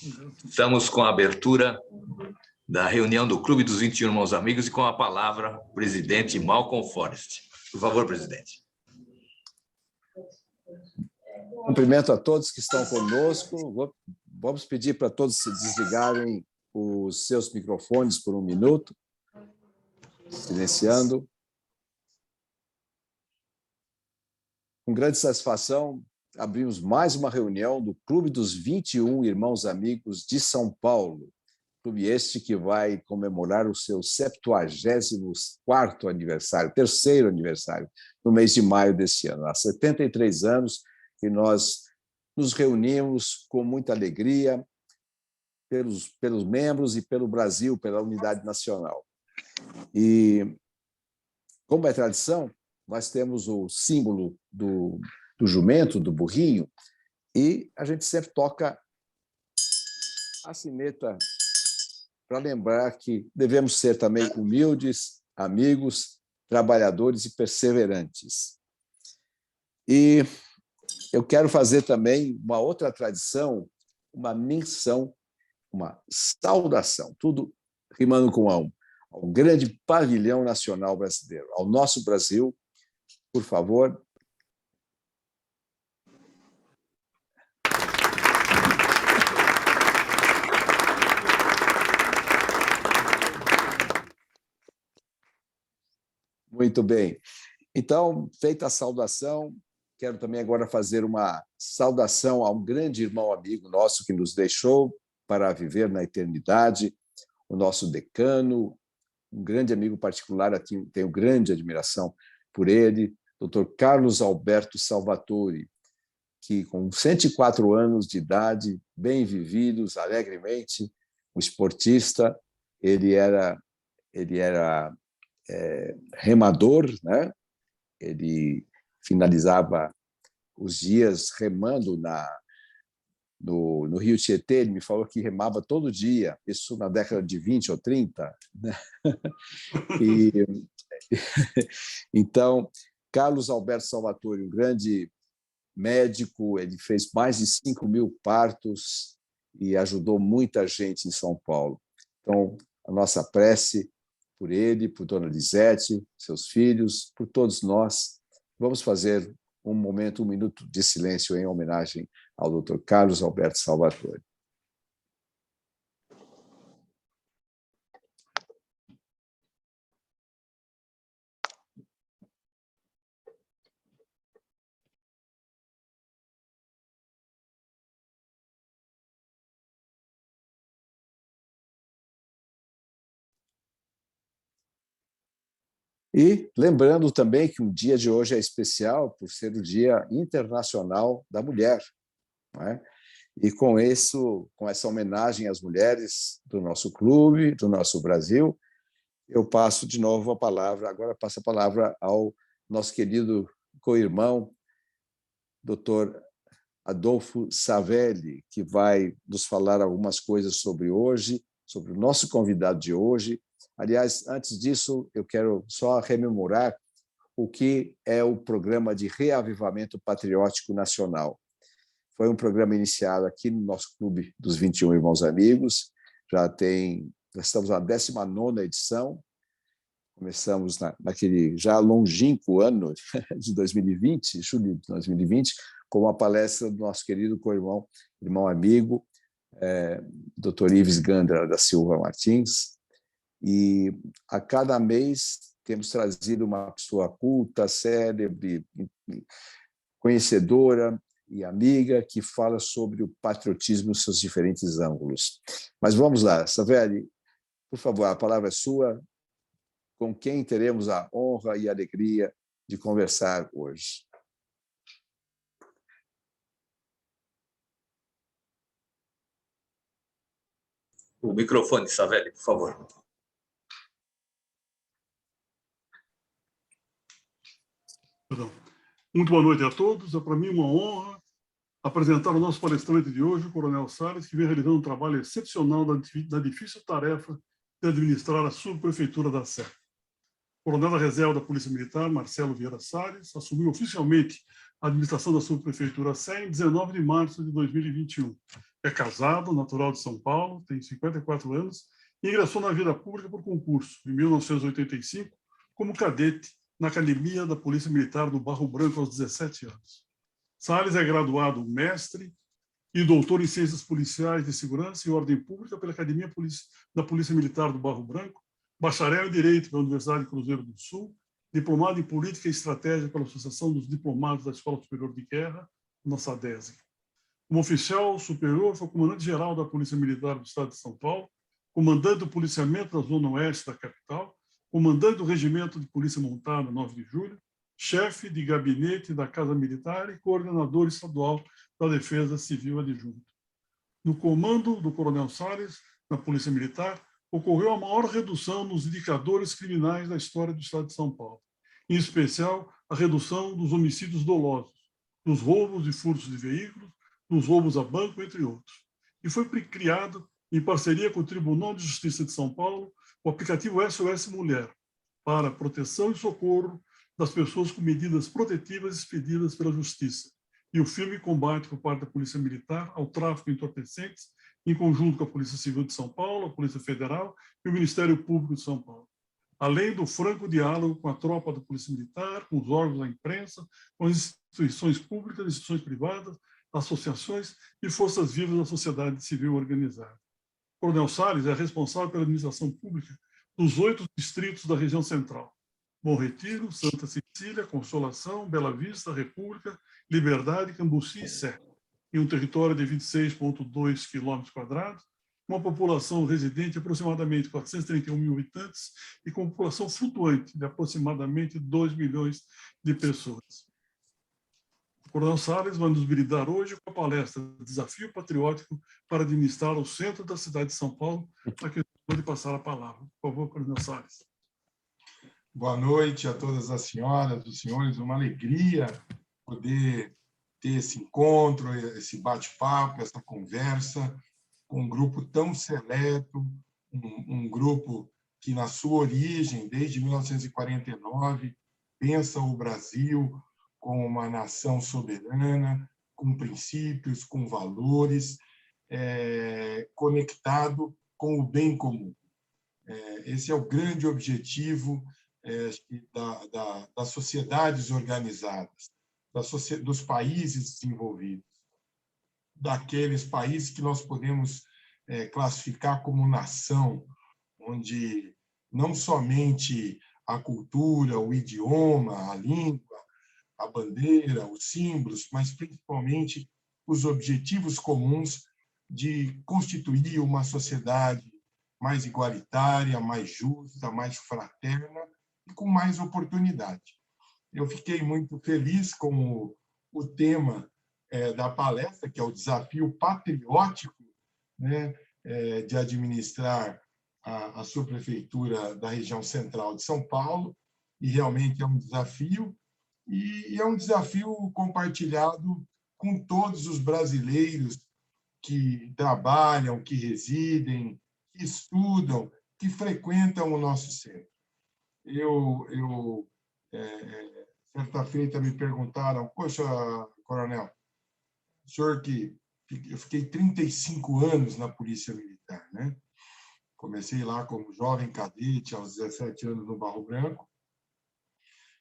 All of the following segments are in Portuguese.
Estamos com a abertura da reunião do Clube dos 21 Irmãos Amigos e com a palavra o presidente Malcolm Forrest. Por favor, presidente. Cumprimento a todos que estão conosco. Vamos pedir para todos se desligarem os seus microfones por um minuto, silenciando. Com grande satisfação, abrimos mais uma reunião do Clube dos 21 Irmãos Amigos de São Paulo. Clube este que vai comemorar o seu 74º aniversário, terceiro aniversário, no mês de maio deste ano. Há 73 anos que nós nos reunimos com muita alegria pelos membros e pelo Brasil, pela unidade nacional. E, como é tradição, nós temos o símbolo do jumento, do burrinho, e a gente sempre toca a sineta para lembrar que devemos ser também humildes, amigos, trabalhadores e perseverantes. E eu quero fazer também uma outra tradição, uma menção, uma saudação, tudo rimando com ao grande pavilhão nacional brasileiro, ao nosso Brasil. Por favor. Muito bem. Então, feita a saudação, quero também agora fazer uma saudação a um grande irmão amigo nosso que nos deixou para viver na eternidade, o nosso decano, um grande amigo particular, tenho grande admiração por ele, Dr. Carlos Alberto Salvatori, que com 104 anos de idade, bem vividos, alegremente, um esportista, ele era remador, né? Ele finalizava os dias remando no Rio Tietê. Ele me falou que remava todo dia, isso na década de 20 ou 30. Né? Então, Carlos Alberto Salvatori, um grande médico, ele fez mais de 5.000 partos e ajudou muita gente em São Paulo. Então, a nossa prece por ele, por Dona Lisete, seus filhos, por todos nós. Vamos fazer um minuto de silêncio em homenagem ao Dr. Carlos Alberto Salvatori. E lembrando também que o dia de hoje é especial por ser o Dia Internacional da Mulher, não é? E com essa homenagem às mulheres do nosso clube, do nosso Brasil, eu passo de novo a palavra ao nosso querido co-irmão, Dr. Adolfo Savelli, que vai nos falar algumas coisas sobre hoje, sobre o nosso convidado de hoje. Aliás, antes disso, eu quero só rememorar o que é o Programa de Reavivamento Patriótico Nacional. Foi um programa iniciado aqui no nosso Clube dos 21 Irmãos Amigos, já estamos na 19ª edição, começamos naquele já longínquo ano de 2020, julho de 2020, com uma palestra do nosso querido co-irmão, irmão amigo, Dr. Ives Gandra da Silva Martins, e a cada mês temos trazido uma pessoa culta, célebre, conhecedora e amiga que fala sobre o patriotismo nos seus diferentes ângulos. Mas vamos lá, Savelli, por favor, a palavra é sua. Com quem teremos a honra e a alegria de conversar hoje? O microfone, Savelli, por favor. Muito boa noite a todos. É para mim uma honra apresentar o nosso palestrante de hoje, o Coronel Salles, que vem realizando um trabalho excepcional da difícil tarefa de administrar a subprefeitura da Sé. O coronel da reserva da Polícia Militar, Marcelo Vieira Salles, assumiu oficialmente a administração da subprefeitura Sé em 19 de março de 2021, É casado, natural de São Paulo, tem 54 anos e ingressou na vida pública por concurso, em 1985, como cadete na Academia da Polícia Militar do Barro Branco aos 17 anos. Salles é graduado mestre e doutor em Ciências Policiais de Segurança e Ordem Pública pela Academia da Polícia Militar do Barro Branco, bacharel em Direito pela Universidade de Cruzeiro do Sul, diplomado em Política e Estratégia pela Associação dos Diplomados da Escola Superior de Guerra, na SADESG. Como oficial superior, foi comandante-geral da Polícia Militar do Estado de São Paulo, comandante do policiamento da Zona Oeste da capital, comandante do Regimento de Polícia Montada 9 de Julho, chefe de gabinete da Casa Militar e coordenador estadual da Defesa Civil Adjunto. No comando do Coronel Salles, na Polícia Militar, ocorreu a maior redução nos indicadores criminais da história do Estado de São Paulo, em especial a redução dos homicídios dolosos, dos roubos e furtos de veículos, dos roubos a banco, entre outros. E foi criado, em parceria com o Tribunal de Justiça de São Paulo, o aplicativo SOS Mulher, para proteção e socorro das pessoas com medidas protetivas expedidas pela Justiça, e o firme combate por parte da Polícia Militar ao tráfico de entorpecentes, em conjunto com a Polícia Civil de São Paulo, a Polícia Federal e o Ministério Público de São Paulo. Além do franco diálogo com a tropa da Polícia Militar, com os órgãos da imprensa, com as instituições públicas, instituições privadas, associações e forças vivas da sociedade civil organizada. O Coronel Salles é responsável pela administração pública dos 8 distritos da região central: Bom Retiro, Santa Cecília, Consolação, Bela Vista, República, Liberdade, Cambuci e Sé, em um território de 26,2 km², uma população residente de aproximadamente 431 mil habitantes e com população flutuante de aproximadamente 2 milhões de pessoas. O Coronel Salles vai nos brindar hoje com a palestra Desafio Patriótico para administrar o centro da cidade de São Paulo, a quem pode passar a palavra. Por favor, Coronel Salles. Boa noite a todas as senhoras, os senhores. Uma alegria poder ter esse encontro, esse bate-papo, essa conversa com um grupo tão seleto, um grupo que, na sua origem, desde 1949, pensa o Brasil como uma nação soberana, com princípios, com valores, conectado com o bem comum. Esse é o grande objetivo das sociedades organizadas, dos países desenvolvidos, daqueles países que nós podemos classificar como nação, onde não somente a cultura, o idioma, a língua, a bandeira, os símbolos, mas principalmente os objetivos comuns de constituir uma sociedade mais igualitária, mais justa, mais fraterna e com mais oportunidade. Eu fiquei muito feliz com o tema da palestra, que é o desafio patriótico, né, de administrar a subprefeitura da região central de São Paulo, e realmente é um desafio, e é um desafio compartilhado com todos os brasileiros que trabalham, que residem, que estudam, que frequentam o nosso centro. Certa feita me perguntaram: poxa, coronel, o senhor que eu fiquei 35 anos na Polícia Militar, né? Comecei lá como jovem cadete aos 17 anos no Barro Branco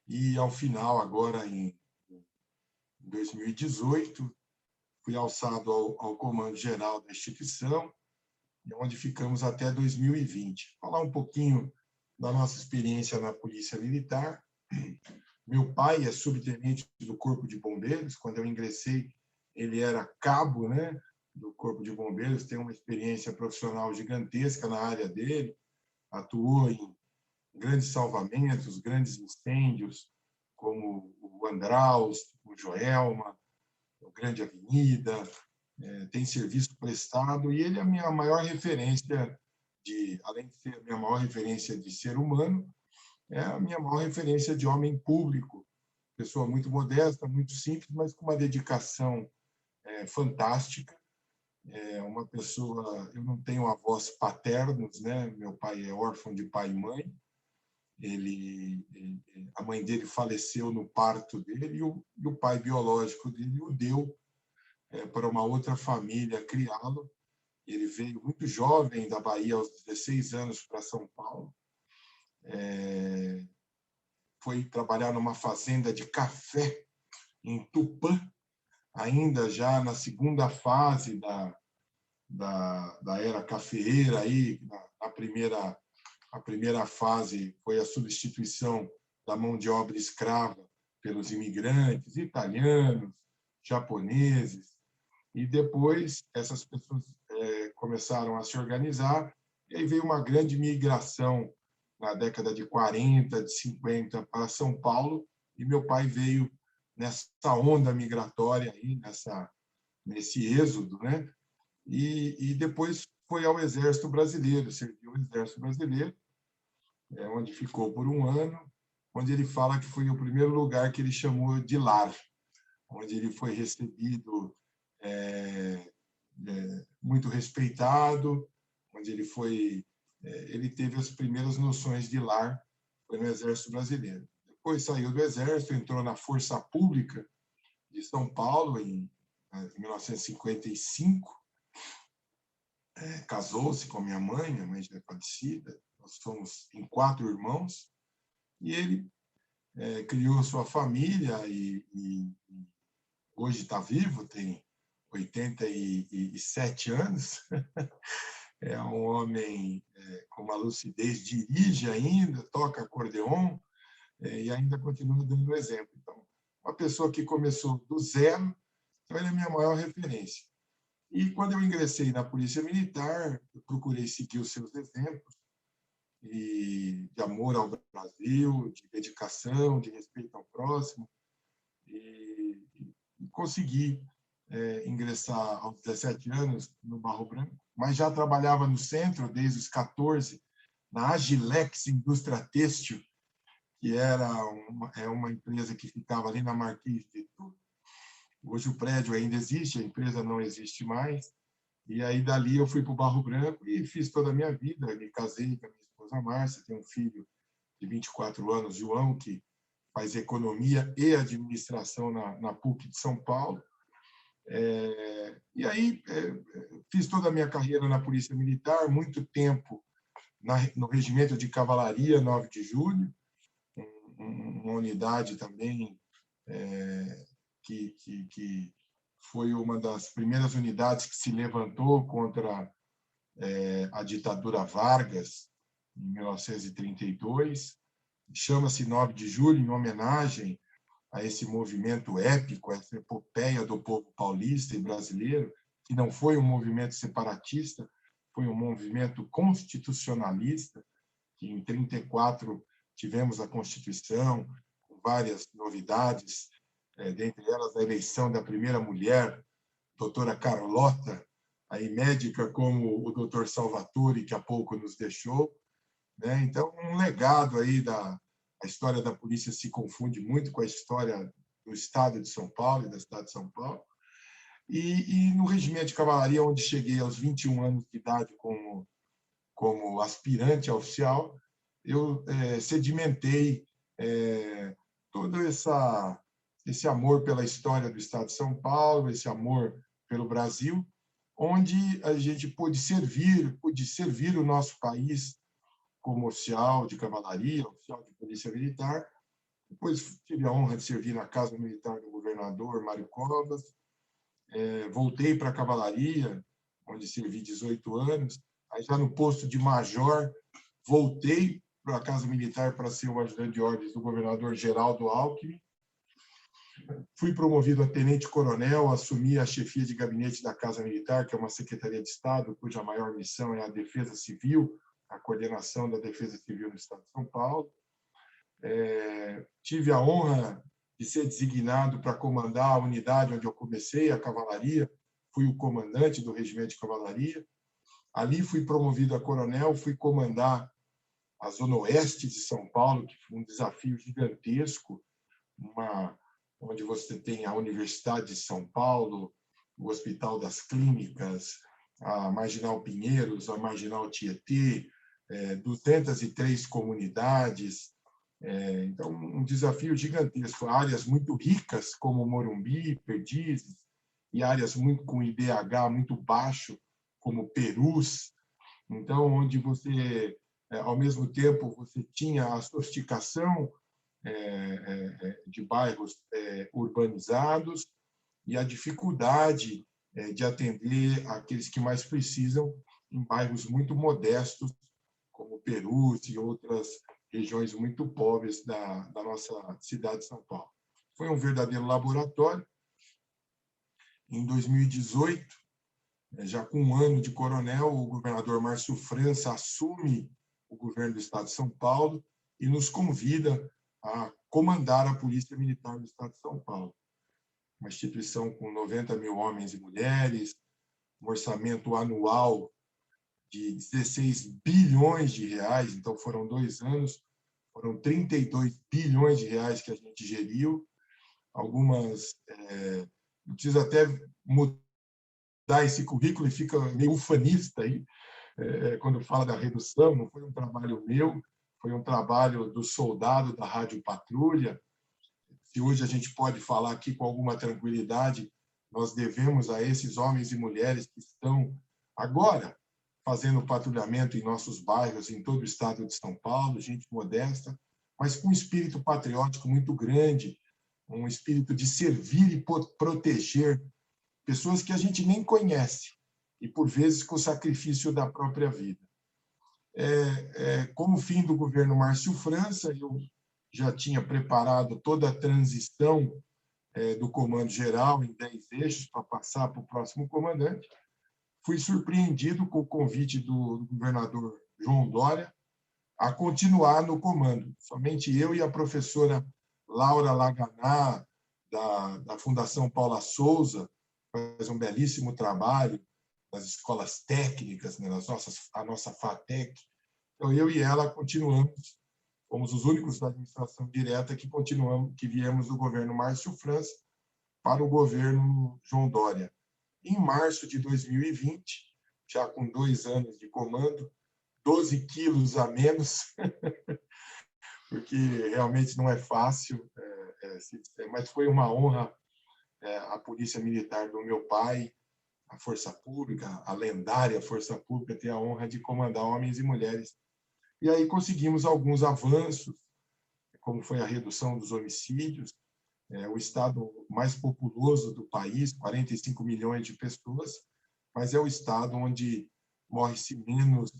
e, ao final, agora em 2018, fui alçado ao comando geral da instituição, onde ficamos até 2020. Falar um pouquinho da nossa experiência na Polícia Militar. Meu pai é subtenente do Corpo de Bombeiros. Quando eu ingressei, ele era cabo, né, do Corpo de Bombeiros, tem uma experiência profissional gigantesca na área dele, atuou em grandes salvamentos, grandes incêndios, como o Andraus, o Joelma, o Grande Avenida, tem serviço prestado, e ele é a minha maior referência, além de ser a minha maior referência de ser humano, é a minha maior referência de homem público, pessoa muito modesta, muito simples, mas com uma dedicação fantástica. Uma pessoa, eu não tenho avós paternos, né? Meu pai é órfão de pai e mãe. A mãe dele faleceu no parto dele e o pai biológico dele o deu para uma outra família criá-lo. Ele veio muito jovem da Bahia, aos 16 anos, para São Paulo. Foi trabalhar numa fazenda de café em Tupã, ainda já na segunda fase da era cafeeira. Aí, a primeira fase foi a substituição da mão de obra escrava pelos imigrantes italianos, japoneses, e depois essas pessoas começaram a se organizar, e aí veio uma grande migração na década de 40, de 50 para São Paulo, e meu pai veio nessa onda migratória aí, nesse êxodo, né? E depois foi ao Exército Brasileiro, serviu ao Exército Brasileiro, onde ficou por um ano, onde ele fala que foi o primeiro lugar que ele chamou de lar, onde ele foi recebido, muito respeitado, onde ele teve as primeiras noções de lar, foi no Exército Brasileiro. Depois saiu do Exército, entrou na Força Pública de São Paulo em 1955, casou-se com minha mãe já é falecida, nós somos em 4 irmãos, e ele criou sua família e hoje está vivo, tem 87 anos, é um homem com uma lucidez, dirige ainda, toca acordeon e ainda continua dando exemplo. Então, uma pessoa que começou do zero, então ele é a minha maior referência. E quando eu ingressei na Polícia Militar, eu procurei seguir os seus exemplos de amor ao Brasil, de dedicação, de respeito ao próximo, e consegui ingressar aos 17 anos no Barro Branco, mas já trabalhava no centro desde os 14, na Agilex Indústria Têxtil, que era uma empresa que ficava ali na Marquês de Itu. Hoje o prédio ainda existe, a empresa não existe mais. E aí, dali, eu fui para o Barro Branco e fiz toda a minha vida. Me casei com a minha esposa Márcia, tenho um filho de 24 anos, João, que faz economia e administração na PUC de São Paulo. E aí, fiz toda a minha carreira na Polícia Militar, muito tempo no Regimento de Cavalaria, 9 de Julho, uma unidade também que foi uma das primeiras unidades que se levantou contra a ditadura Vargas, em 1932. Chama-se 9 de Julho, em homenagem a esse movimento épico, essa epopeia do povo paulista e brasileiro, que não foi um movimento separatista, foi um movimento constitucionalista, que em 1934 tivemos a Constituição, com várias novidades, dentre elas a eleição da primeira mulher, doutora Carlota, aí médica como o doutor Salvatore, que há pouco nos deixou, né? Então, um legado aí a história da polícia se confunde muito com a história do Estado de São Paulo e da cidade de São Paulo. E no Regimento de Cavalaria, onde cheguei aos 21 anos de idade como aspirante a oficial, eu sedimentei todo esse amor pela história do Estado de São Paulo, esse amor pelo Brasil, onde a gente pôde servir o nosso país como oficial de cavalaria, oficial de polícia militar. Depois tive a honra de servir na Casa Militar do governador Mário Covas. Voltei para a cavalaria, onde servi 18 anos. Aí, já no posto de major, voltei para a Casa Militar para ser o ajudante de ordens do governador Geraldo Alckmin. Fui promovido a tenente-coronel, assumi a chefia de gabinete da Casa Militar, que é uma secretaria de Estado, cuja maior missão é a defesa civil, a coordenação da defesa civil no Estado de São Paulo. Tive a honra de ser designado para comandar a unidade onde eu comecei, a cavalaria. Fui o comandante do Regimento de Cavalaria. Ali fui promovido a coronel, fui comandar a Zona Oeste de São Paulo, que foi um desafio gigantesco, onde você tem a Universidade de São Paulo, o Hospital das Clínicas, a Marginal Pinheiros, a Marginal Tietê, 203 comunidades. Então, um desafio gigantesco. Áreas muito ricas, como Morumbi, Perdizes, e áreas muito com IDH muito baixo, como Perus. Então, onde você, ao mesmo tempo, você tinha a sofisticação de bairros urbanizados e a dificuldade de atender aqueles que mais precisam em bairros muito modestos, como Perus e outras regiões muito pobres da nossa cidade de São Paulo. Foi um verdadeiro laboratório. Em 2018, já com um ano de coronel, o governador Márcio França assume o governo do Estado de São Paulo e nos convida a comandar a Polícia Militar do Estado de São Paulo. Uma instituição com 90 mil homens e mulheres, um orçamento anual de 16 bilhões de reais, então foram 2 anos, foram 32 bilhões de reais que a gente geriu. Algumas, precisa até mudar esse currículo e fica meio ufanista aí, quando fala da redução. Não foi um trabalho meu, foi um trabalho do soldado da Rádio Patrulha. Se hoje a gente pode falar aqui com alguma tranquilidade, nós devemos a esses homens e mulheres que estão agora fazendo patrulhamento em nossos bairros, em todo o estado de São Paulo, gente modesta, mas com um espírito patriótico muito grande, um espírito de servir e proteger pessoas que a gente nem conhece, e por vezes com o sacrifício da própria vida. Como fim do governo Márcio França, eu já tinha preparado toda a transição do comando geral em 10 eixos para passar para o próximo comandante. Fui surpreendido com o convite do governador João Dória a continuar no comando. Somente eu e a professora Laura Laganá, da Fundação Paula Souza, faz um belíssimo trabalho nas escolas técnicas, né, a nossa FATEC. Então, eu e ela continuamos, fomos os únicos da administração direta que viemos do governo Márcio França para o governo João Dória. Em março de 2020, já com 2 anos de comando, 12 quilos a menos, porque realmente não é fácil, mas foi uma honra a Polícia Militar do meu pai, a Força Pública, a lendária Força Pública, ter a honra de comandar homens e mulheres. E aí conseguimos alguns avanços, como foi a redução dos homicídios, o estado mais populoso do país, 45 milhões de pessoas, mas é o estado onde morre-se menos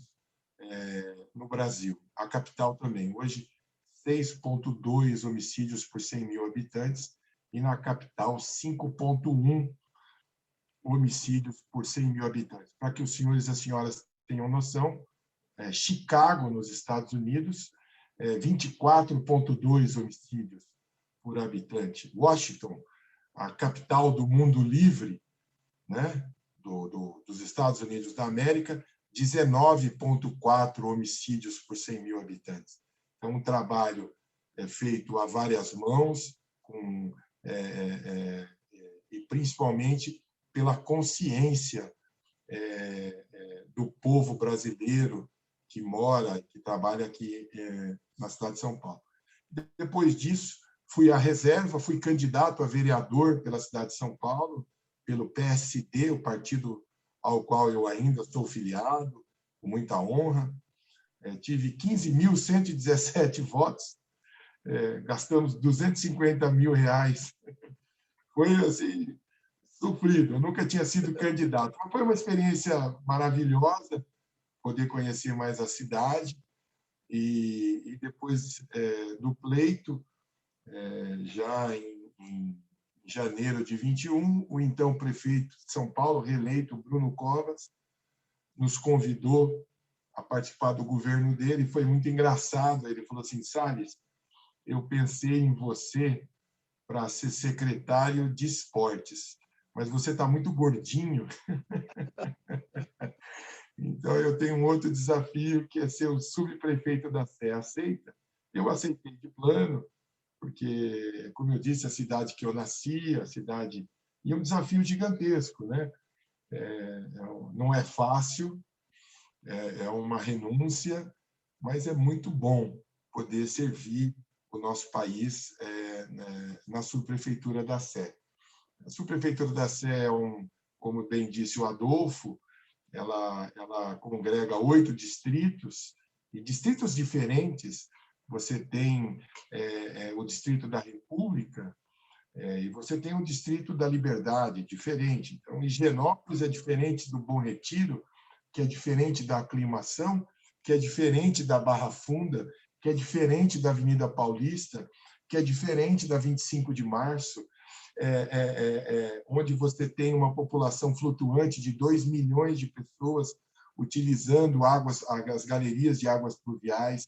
no Brasil. A capital também. Hoje, 6,2 homicídios por 100 mil habitantes, e na capital, 5,1 homicídios por 100 mil habitantes. Para que os senhores e as senhoras tenham noção, Chicago, nos Estados Unidos, 24,2 homicídios por habitante. Washington, a capital do mundo livre, né, dos Estados Unidos da América, 19,4 homicídios por 100 mil habitantes. Então, um trabalho feito a várias mãos, e principalmente pela consciência do povo brasileiro que mora, que trabalha aqui na cidade de São Paulo. Depois disso, fui à reserva, fui candidato a vereador pela cidade de São Paulo, pelo PSD, o partido ao qual eu ainda sou filiado, com muita honra. Tive 15.117 votos, gastamos 250 mil reais. Foi assim, sofrido, eu nunca tinha sido candidato. Mas foi uma experiência maravilhosa, poder conhecer mais a cidade. E depois do pleito, já em janeiro de 21, o então prefeito de São Paulo, reeleito, Bruno Covas, nos convidou a participar do governo dele. Foi muito engraçado. Ele falou assim: Salles, eu pensei em você para ser secretário de esportes, mas você está muito gordinho. Então, eu tenho um outro desafio, que é ser o subprefeito da Sé. Aceita? Eu aceitei de plano, porque, como eu disse, a cidade que eu nasci, a cidade... E é um desafio gigantesco, né? Não é fácil, é uma renúncia, mas é muito bom poder servir o nosso país na subprefeitura da Sé. A subprefeitura da Sé, como bem disse o Adolfo, ela congrega 8 distritos, e distritos diferentes. Você tem o Distrito da República, e você tem o Distrito da Liberdade, diferente. Então, Higienópolis é diferente do Bom Retiro, que é diferente da Aclimação, que é diferente da Barra Funda, que é diferente da Avenida Paulista, que é diferente da 25 de Março, onde você tem uma população flutuante de 2 milhões de pessoas utilizando as galerias de águas pluviais,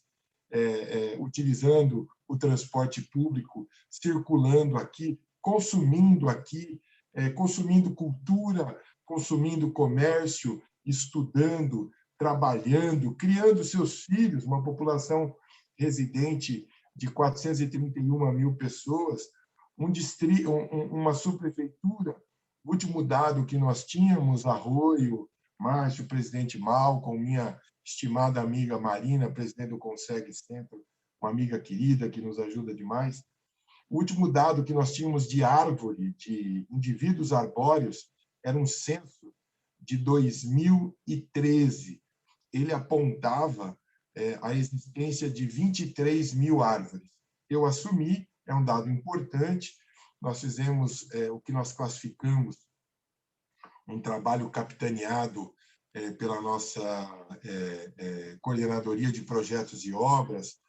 utilizando o transporte público, circulando aqui, consumindo cultura, consumindo comércio, estudando, trabalhando, criando seus filhos, uma população residente de 431 mil pessoas, uma subprefeitura. O último dado que nós tínhamos, Arroio, Márcio, presidente Malcolm, minha estimada amiga Marina, presidente do Consegue Centro, uma amiga querida que nos ajuda demais. O último dado que nós tínhamos de árvore, de indivíduos arbóreos, era um censo de 2013. Ele apontava a existência de 23 mil árvores. Eu assumi, é um dado importante. Nós fizemos o que nós classificamos um trabalho capitaneado pela nossa coordenadoria de projetos e obras,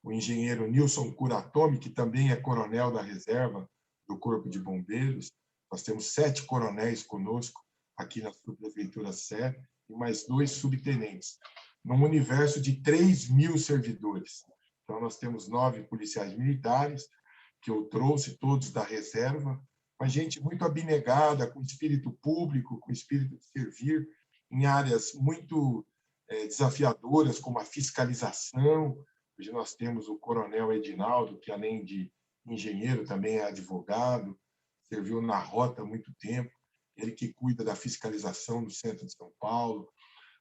o engenheiro Nilson Kuratomi, que também é coronel da reserva do Corpo de Bombeiros. Nós temos 7 coronéis conosco aqui na subprefeitura Sé e mais 2 subtenentes, num universo de 3 mil servidores. Então, nós temos 9 policiais militares, que eu trouxe todos da reserva, uma gente muito abnegada, com espírito público, com espírito de servir, em áreas muito desafiadoras, como a fiscalização. Hoje nós temos o coronel Edinaldo, que, além de engenheiro, também é advogado, serviu na Rota há muito tempo, ele que cuida da fiscalização do centro de São Paulo.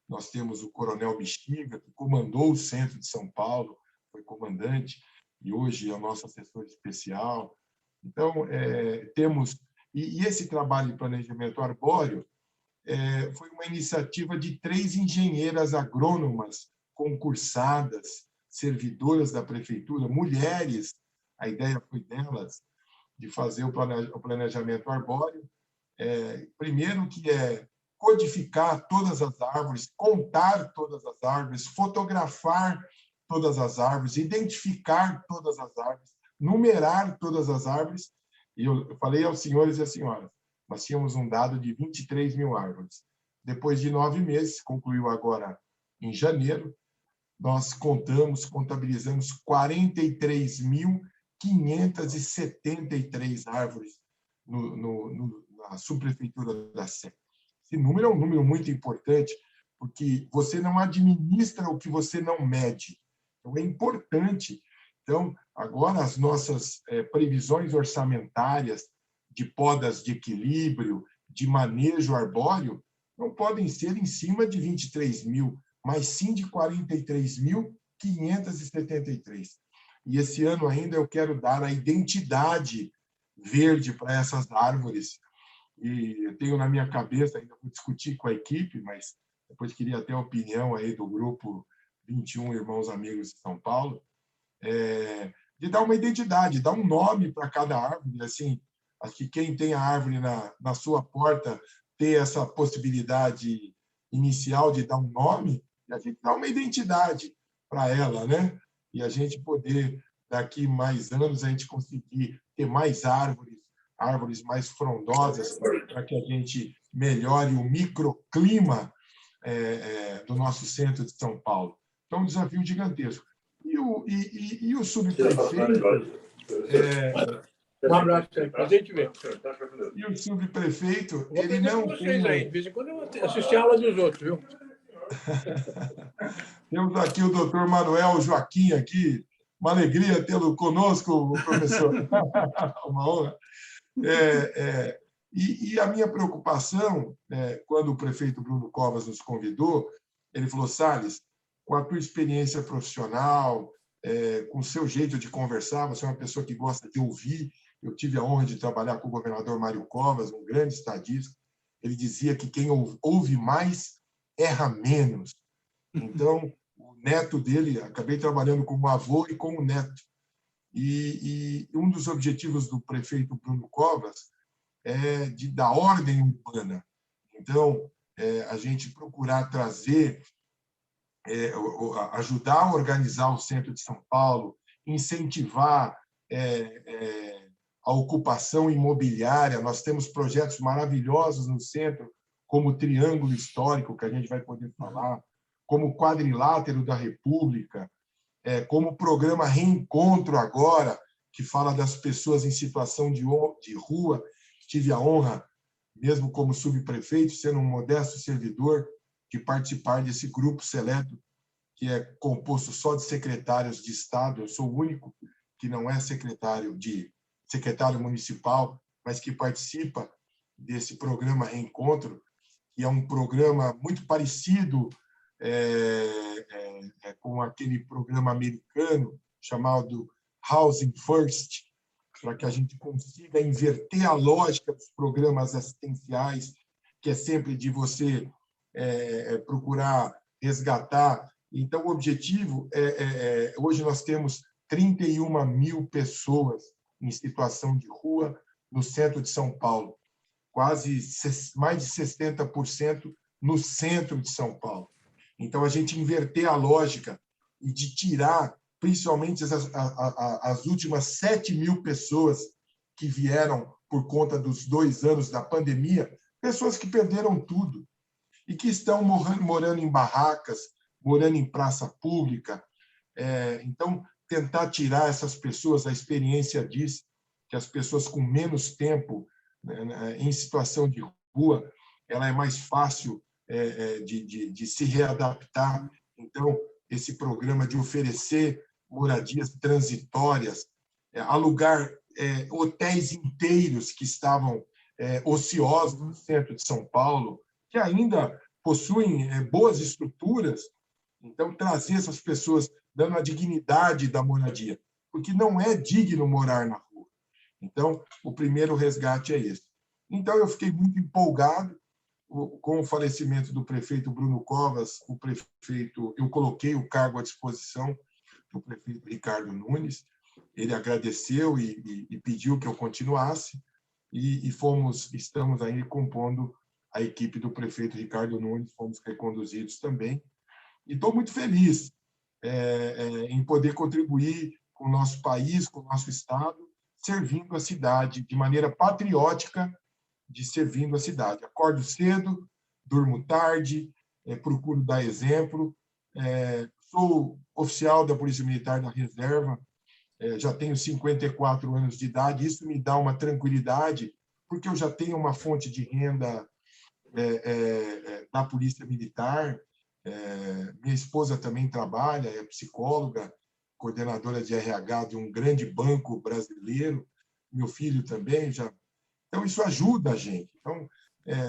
Nós temos o coronel Bexiga, que comandou o centro de São Paulo, foi comandante, e hoje é o nosso assessor especial. Então, temos... E esse trabalho de planejamento arbóreo foi uma iniciativa de 3 engenheiras agrônomas concursadas, servidoras da prefeitura, mulheres. A ideia foi delas, de fazer o planejamento arbóreo. Primeiro, que é codificar todas as árvores, contar todas as árvores, fotografar todas as árvores, identificar todas as árvores, numerar todas as árvores. E eu falei aos senhores e às senhoras, nós tínhamos um dado de 23 mil árvores. Depois de 9 meses, concluiu agora em janeiro, nós contabilizamos 43.573 árvores na subprefeitura da Sé. Esse número é um número muito importante, porque você não administra o que você não mede. Então, é importante. Então, agora, as nossas previsões orçamentárias de podas de equilíbrio, de manejo arbóreo, não podem ser em cima de 23 mil, mas sim de 43.573. E esse ano ainda eu quero dar a identidade verde para essas árvores. E eu tenho na minha cabeça, ainda vou discutir com a equipe, mas depois queria ter a opinião aí do grupo 21 Irmãos Amigos de São Paulo, de dar uma identidade, dar um nome para cada árvore. Assim, acho que quem tem a árvore na sua porta ter essa possibilidade inicial de dar um nome, e a gente dá uma identidade para ela, né? E a gente poder, daqui mais anos, a gente conseguir ter mais árvores mais frondosas, para que a gente melhore o microclima do nosso centro de São Paulo. Então, um desafio gigantesco. E o subprefeito... Um abraço aí, prazer te ver. E o subprefeito, ele não tem... Aí. De vez em quando eu assisti a aula dos outros, viu? Temos aqui o doutor Manuel Joaquim, aqui. Uma alegria tê-lo conosco, professor. Uma honra. E a minha preocupação, quando o prefeito Bruno Covas nos convidou, ele falou, Salles, com a tua experiência profissional, com o seu jeito de conversar, você é uma pessoa que gosta de ouvir, Eu tive a honra de trabalhar com o governador Mário Covas, um grande estadista. Ele dizia que quem ouve mais erra menos. Então, o neto dele, acabei trabalhando com o avô e com o neto. E um dos objetivos do prefeito Bruno Covas é da ordem urbana. Então, a gente procurar trazer, ajudar a organizar o centro de São Paulo, incentivar a ocupação imobiliária. Nós temos projetos maravilhosos no centro, como o Triângulo Histórico, que a gente vai poder falar, como o Quadrilátero da República, como o programa Reencontro agora, que fala das pessoas em situação de rua. Tive a honra, mesmo como subprefeito, sendo um modesto servidor, de participar desse grupo seleto, que é composto só de secretários de Estado. Eu sou o único que não é secretário municipal, mas que participa desse programa Reencontro, que é um programa muito parecido com aquele programa americano chamado Housing First, para que a gente consiga inverter a lógica dos programas assistenciais, que é sempre de você procurar resgatar. Então, o objetivo hoje nós temos 31 mil pessoas em situação de rua no centro de São Paulo, quase mais de 60% no centro de São Paulo. Então, a gente inverter a lógica e de tirar, principalmente as últimas 7 mil pessoas que vieram por conta dos 2 anos da pandemia, pessoas que perderam tudo e que estão morando em barracas, morando em praça pública. Então, tentar tirar essas pessoas, a experiência diz que as pessoas com menos tempo em situação de rua, ela é mais fácil de se readaptar. Então, esse programa de oferecer moradias transitórias, alugar hotéis inteiros que estavam ociosos no centro de São Paulo, que ainda possuem boas estruturas. Então, trazer essas pessoas, dando a dignidade da moradia, porque não é digno morar na rua. Então, o primeiro resgate é esse. Então, eu fiquei muito empolgado com o falecimento do prefeito Bruno Covas. Eu coloquei o cargo à disposição do prefeito Ricardo Nunes. Ele agradeceu e pediu que eu continuasse, e estamos aí compondo a equipe do prefeito Ricardo Nunes, fomos reconduzidos também. E estou muito feliz em poder contribuir com o nosso país, com o nosso Estado, servindo a cidade de maneira patriótica, servindo a cidade. Acordo cedo, durmo tarde, procuro dar exemplo. Sou oficial da Polícia Militar da Reserva, já tenho 54 anos de idade. Isso me dá uma tranquilidade, porque eu já tenho uma fonte de renda da Polícia Militar. Minha esposa também trabalha, é psicóloga, coordenadora de RH de um grande banco brasileiro. Meu filho também já. Então, isso ajuda a gente. Então,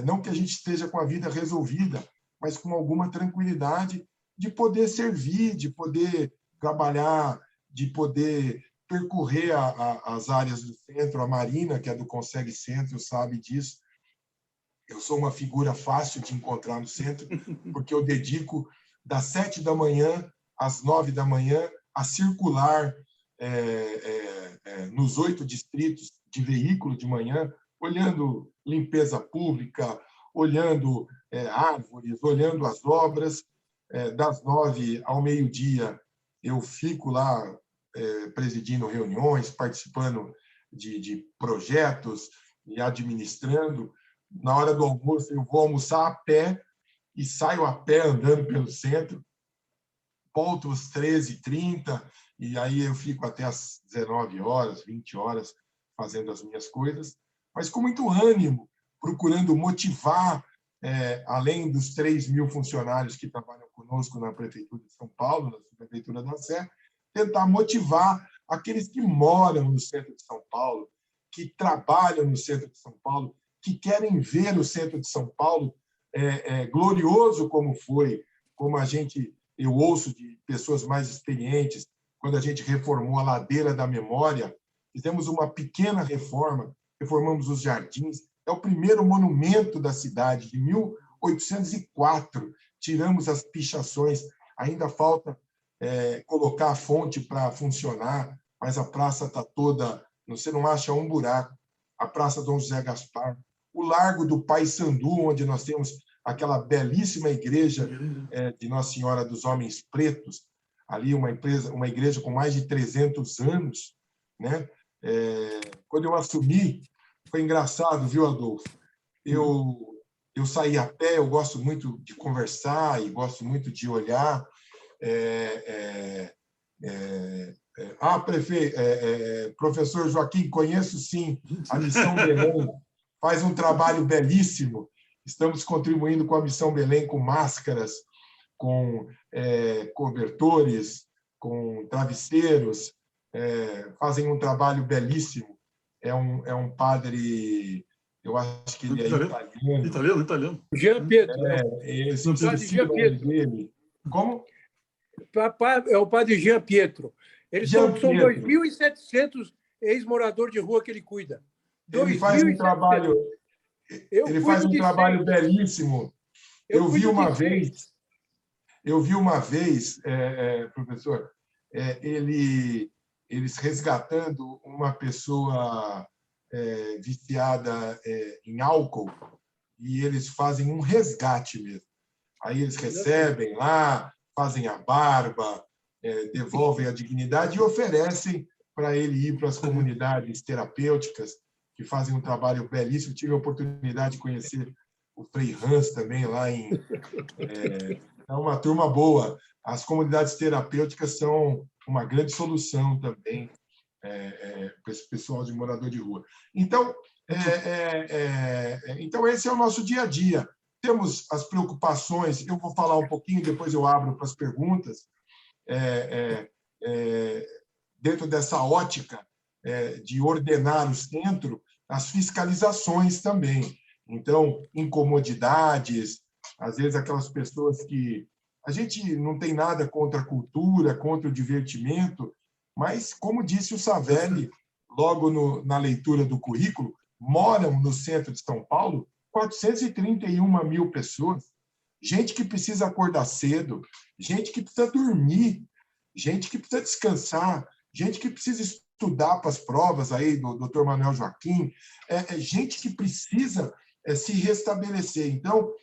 não que a gente esteja com a vida resolvida, mas com alguma tranquilidade de poder servir, de poder trabalhar, de poder percorrer as áreas do centro. A Marina, que é do Consegue Centro, sabe disso. Eu sou uma figura fácil de encontrar no centro, porque eu dedico das 7 da manhã às 9 da manhã a circular nos 8 distritos de veículo de manhã, olhando limpeza pública, olhando árvores, olhando as obras. Das 9 ao meio-dia, eu fico lá presidindo reuniões, participando de projetos e administrando. Na hora do almoço, eu vou almoçar a pé e saio a pé andando pelo centro. Volto às 13h30 e aí eu fico até às 19 horas, 20 horas, fazendo as minhas coisas, mas com muito ânimo, procurando motivar, além dos 3 mil funcionários que trabalham conosco na Prefeitura de São Paulo, na Prefeitura da Sé, tentar motivar aqueles que moram no centro de São Paulo, que trabalham no centro de São Paulo, que querem ver o centro de São Paulo glorioso como foi, como eu ouço de pessoas mais experientes, quando a gente reformou a Ladeira da Memória, fizemos uma pequena reforma, reformamos os jardins. É o primeiro monumento da cidade, de 1804. Tiramos as pichações, ainda falta colocar a fonte para funcionar, mas a praça está toda, você não acha um buraco. A Praça Dom José Gaspar, o Largo do Paissandu, onde nós temos aquela belíssima igreja de Nossa Senhora dos Homens Pretos, ali uma igreja com mais de 300 anos, né? Quando eu assumi, foi engraçado, viu, Adolfo? Eu saí a pé, eu gosto muito de conversar e gosto muito de olhar. Prefeito, professor Joaquim, conheço sim a Missão Belém, faz um trabalho belíssimo. Estamos contribuindo com a Missão Belém com máscaras, com cobertores, com travesseiros, fazem um traballo belíssimo. É um padre, eu acho que ele é italiano. Italiano. Jean Pietro. Esse padre Jean Pietro. dele. Como? É o padre Jean Pietro. São 2.700 ex-moradores de rua que ele cuida. Ele faz um trabalho, belíssimo. Eu vi uma vez, professor, eles resgatando uma pessoa viciada em álcool, e eles fazem um resgate mesmo. Aí eles recebem lá, fazem a barba, devolvem a dignidade e oferecem para ele ir para as comunidades terapêuticas, que fazem um trabalho belíssimo. Tive a oportunidade de conhecer o Frei Hans também lá em... É uma turma boa. As comunidades terapêuticas são uma grande solução também para esse pessoal de morador de rua. Então, esse é o nosso dia a dia. Temos as preocupações, eu vou falar um pouquinho, depois eu abro para as perguntas, dentro dessa ótica de ordenar o centro, as fiscalizações também. Então, incomodidades, às vezes aquelas pessoas que... A gente não tem nada contra a cultura, contra o divertimento, mas, como disse o Savelli, logo na leitura do currículo, moram no centro de São Paulo 431 mil pessoas. Gente que precisa acordar cedo, gente que precisa dormir, gente que precisa descansar, gente que precisa estudar para as provas aí do Dr. Manuel Joaquim, gente que precisa se restabelecer. Então,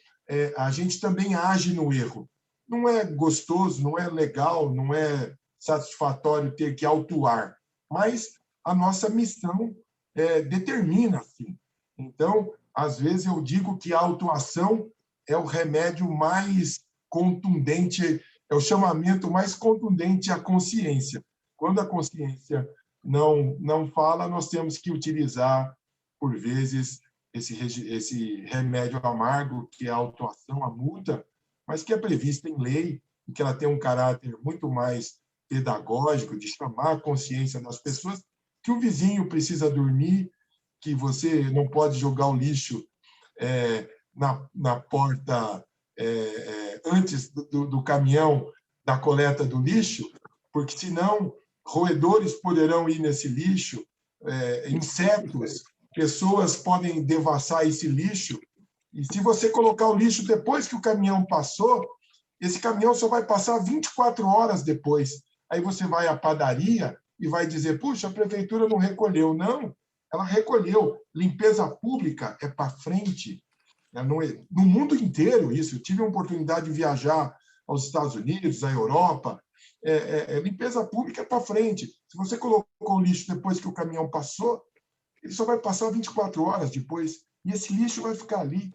a gente também age no erro. Não é gostoso, não é legal, não é satisfatório ter que autuar, mas a nossa missão determina assim. Então, às vezes eu digo que a autuação é o remédio mais contundente, é o chamamento mais contundente à consciência. Quando a consciência não fala, nós temos que utilizar, por vezes, esse remédio amargo, que é a autuação, a multa, mas que é prevista em lei, e que ela tem um caráter muito mais pedagógico, de chamar a consciência das pessoas que o vizinho precisa dormir, que você não pode jogar o lixo na porta antes do caminhão da coleta do lixo, porque senão roedores poderão ir nesse lixo, insetos, pessoas podem devassar esse lixo, e se você colocar o lixo depois que o caminhão passou, esse caminhão só vai passar 24 horas depois. Aí você vai à padaria e vai dizer, puxa, a prefeitura não recolheu. Não, ela recolheu. Limpeza pública é para frente. No mundo inteiro, isso. Eu tive a oportunidade de viajar aos Estados Unidos, à Europa. Limpeza pública é para frente. Se você colocou o lixo depois que o caminhão passou, ele só vai passar 24 horas depois. E esse lixo vai ficar ali.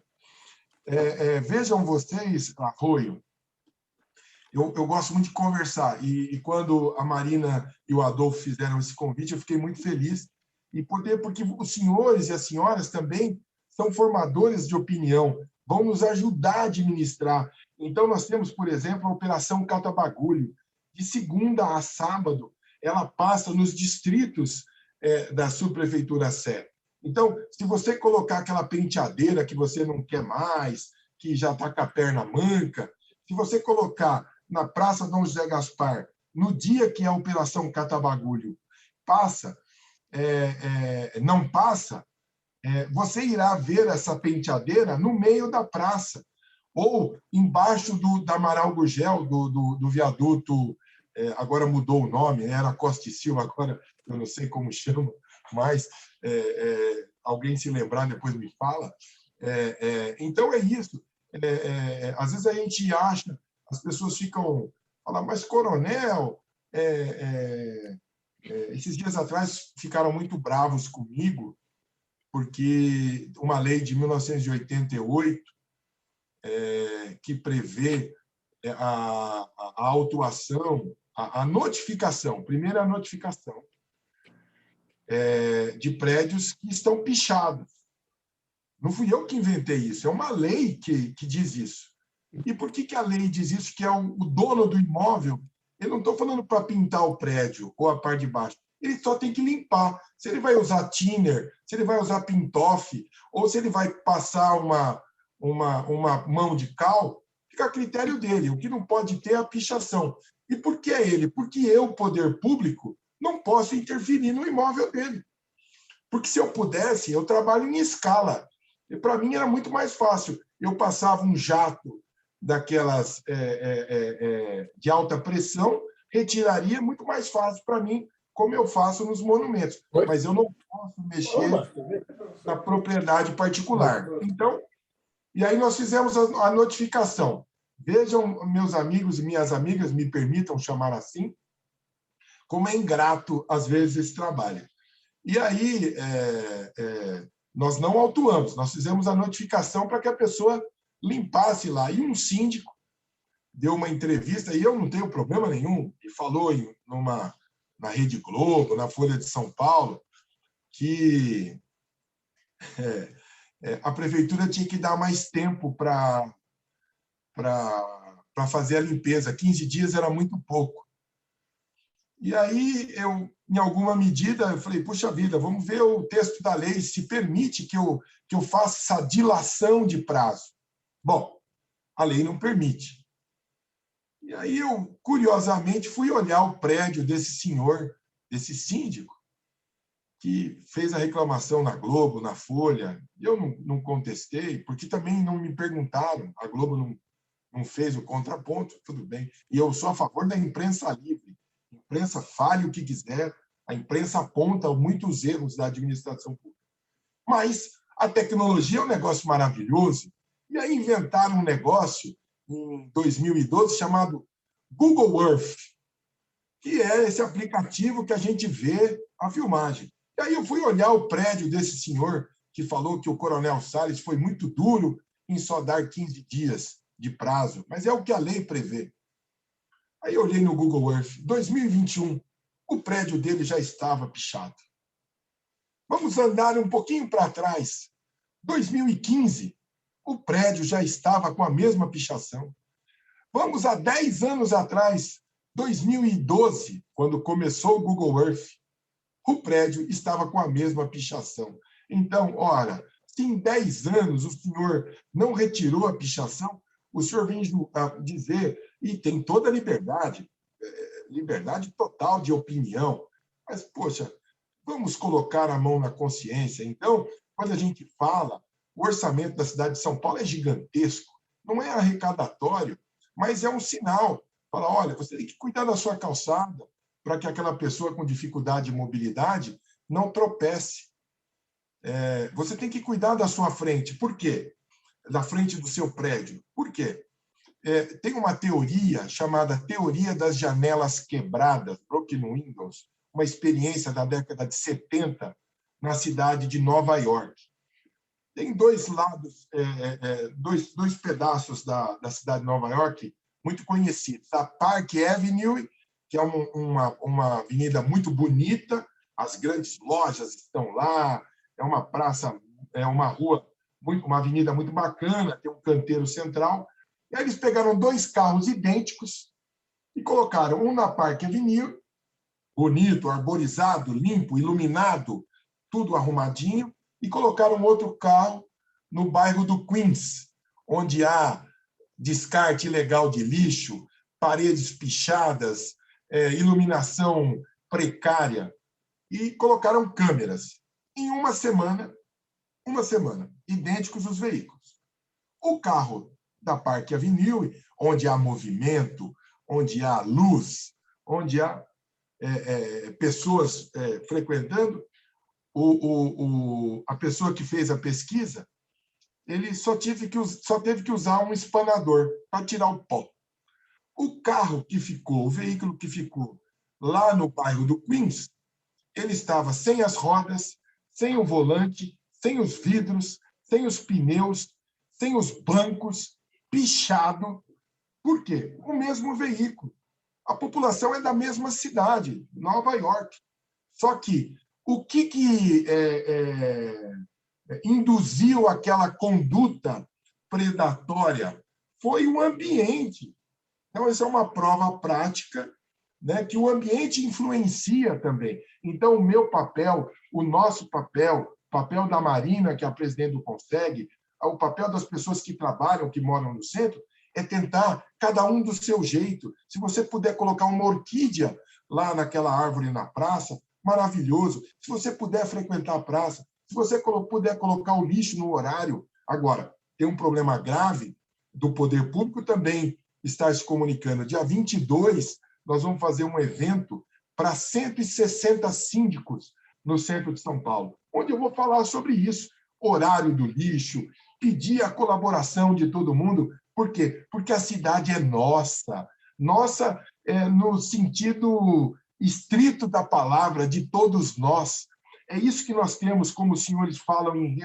Vejam vocês, Arroio, eu gosto muito de conversar, e quando a Marina e o Adolfo fizeram esse convite, eu fiquei muito feliz, porque os senhores e as senhoras também são formadores de opinião, vão nos ajudar a administrar. Então, nós temos, por exemplo, a Operação Cata-Bagulho. De segunda a sábado, ela passa nos distritos da subprefeitura Sé. Então, se você colocar aquela penteadeira que você não quer mais, que já está com a perna manca, se você colocar na Praça Dom José Gaspar, no dia que a Operação Cata-Bagulho passa, não passa, você irá ver essa penteadeira no meio da praça, ou embaixo da Amaral Gurgel, do viaduto, agora mudou o nome, era Costa e Silva, agora eu não sei como chama, mas alguém se lembrar depois me fala. Então é isso. Às vezes a gente acha, as pessoas ficam falando, mas coronel, esses dias atrás ficaram muito bravos comigo, porque uma lei de 1988 que prevê a autuação, a notificação, primeiro a notificação de prédios que estão pichados. Não fui eu que inventei isso, é uma lei que diz isso. E por que a lei diz isso? Que é o dono do imóvel, eu não estou falando para pintar o prédio ou a parte de baixo, ele só tem que limpar. Se ele vai usar thinner, se ele vai usar pintoff, ou se ele vai passar uma mão de cal, fica a critério dele. O que não pode ter é a pichação. E por que é ele? Porque eu, poder público, não posso interferir no imóvel dele. Porque se eu pudesse, eu trabalho em escala. E para mim era muito mais fácil. Eu passava um jato daquelas de alta pressão, retiraria muito mais fácil para mim, como eu faço nos monumentos. Mas eu não posso mexer na propriedade particular. Então, e aí nós fizemos a notificação. Vejam, meus amigos e minhas amigas, me permitam chamar assim, como é ingrato, às vezes, esse trabalho. E aí, nós não autuamos, nós fizemos a notificação para que a pessoa limpasse lá. E um síndico deu uma entrevista, e eu não tenho problema nenhum, e falou na Rede Globo, na Folha de São Paulo, que a prefeitura tinha que dar mais tempo para fazer a limpeza. 15 dias era muito pouco. E aí, em alguma medida, eu falei, puxa vida, vamos ver o texto da lei, se permite que eu faça essa dilação de prazo. Bom, a lei não permite. E aí eu, curiosamente, fui olhar o prédio desse senhor, desse síndico, que fez a reclamação na Globo, na Folha. Eu não contestei, porque também não me perguntaram, a Globo não fez o contraponto, tudo bem. E eu sou a favor da imprensa livre. A imprensa fale o que quiser, a imprensa aponta muitos erros da administração pública. Mas a tecnologia é um negócio maravilhoso, e aí inventaram um negócio em 2012 chamado Google Earth, que é esse aplicativo que a gente vê a filmagem. E aí eu fui olhar o prédio desse senhor que falou que o Coronel Salles foi muito duro em só dar 15 dias de prazo, mas é o que a lei prevê. Aí eu olhei no Google Earth, 2021, o prédio dele já estava pichado. Vamos andar um pouquinho para trás. 2015, o prédio já estava com a mesma pichação. Vamos a 10 anos atrás, 2012, quando começou o Google Earth, o prédio estava com a mesma pichação. Então, ora, se em 10 anos o senhor não retirou a pichação, o senhor vem dizer, e tem toda a liberdade total de opinião, mas, poxa, vamos colocar a mão na consciência. Então, quando a gente fala, o orçamento da cidade de São Paulo é gigantesco, não é arrecadatório, mas é um sinal. Fala, olha, você tem que cuidar da sua calçada para que aquela pessoa com dificuldade de mobilidade não tropece. Você tem que cuidar da sua frente. Por quê? Da frente do seu prédio. Por quê? Tem uma teoria chamada Teoria das Janelas Quebradas, Broken Windows, uma experiência da década de 70 na cidade de Nova York. Tem dois lados, dois pedaços da cidade de Nova York muito conhecidos. A Park Avenue, que é uma avenida muito bonita, as grandes lojas estão lá, é uma praça, é uma rua, uma avenida muito bacana, tem um canteiro central. E aí eles pegaram dois carros idênticos e colocaram um na Park Avenue, bonito, arborizado, limpo, iluminado, tudo arrumadinho, e colocaram outro carro no bairro do Queens, onde há descarte ilegal de lixo, paredes pichadas, iluminação precária. e colocaram câmeras. Em uma semana, idênticos os veículos. O carro da Parque Avenue, onde há movimento, onde há luz, onde há pessoas frequentando, a pessoa que fez a pesquisa, ele só teve que usar um espanador para tirar o pó. O carro que ficou, o veículo que ficou lá no bairro do Queens, ele estava sem as rodas, sem o volante, sem os vidros, sem os pneus, sem os bancos, pichado. Por quê? O mesmo veículo. A população é da mesma cidade, Nova York. Só que o que induziu aquela conduta predatória foi o ambiente. Então, essa é uma prova prática, né, que o ambiente influencia também. Então, o meu papel, o nosso papel, o papel da Marina, que é a presidente do CONSEG, o papel das pessoas que trabalham, que moram no centro, é tentar, cada um do seu jeito. Se você puder colocar uma orquídea lá naquela árvore na praça, maravilhoso. Se você puder frequentar a praça, se você puder colocar o lixo no horário. Agora, tem um problema grave do poder público também estar se comunicando. Dia 22, nós vamos fazer um evento para 160 síndicos no centro de São Paulo, onde eu vou falar sobre isso, horário do lixo, pedir a colaboração de todo mundo. Por quê? Porque a cidade é nossa. Nossa no sentido estrito da palavra, de todos nós. É isso que nós temos, como os senhores falam em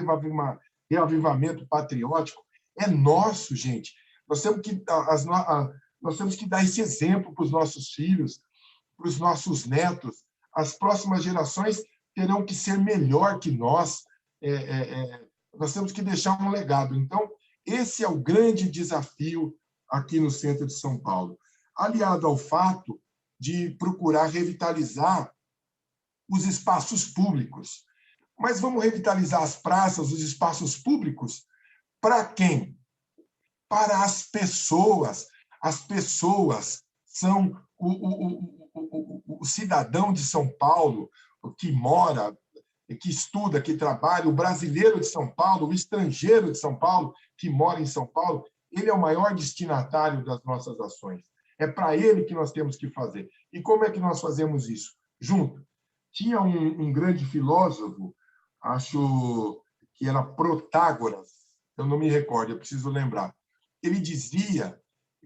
reavivamento patriótico. É nosso, gente. Nós temos que dar esse exemplo para os nossos filhos, para os nossos netos. As próximas gerações terão que ser melhor que nós. Nós temos que deixar um legado. Então, esse é o grande desafio aqui no centro de São Paulo, aliado ao fato de procurar revitalizar os espaços públicos. Mas vamos revitalizar as praças, os espaços públicos, para quem? Para as pessoas. As pessoas são o cidadão de São Paulo que mora, que estuda, que trabalha, o brasileiro de São Paulo, o estrangeiro de São Paulo que mora em São Paulo, ele é o maior destinatário das nossas ações. É para ele que nós temos que fazer. E como é que nós fazemos isso? Junto. Tinha um grande filósofo, acho que era Protágoras, eu não me recordo, eu preciso lembrar. Ele dizia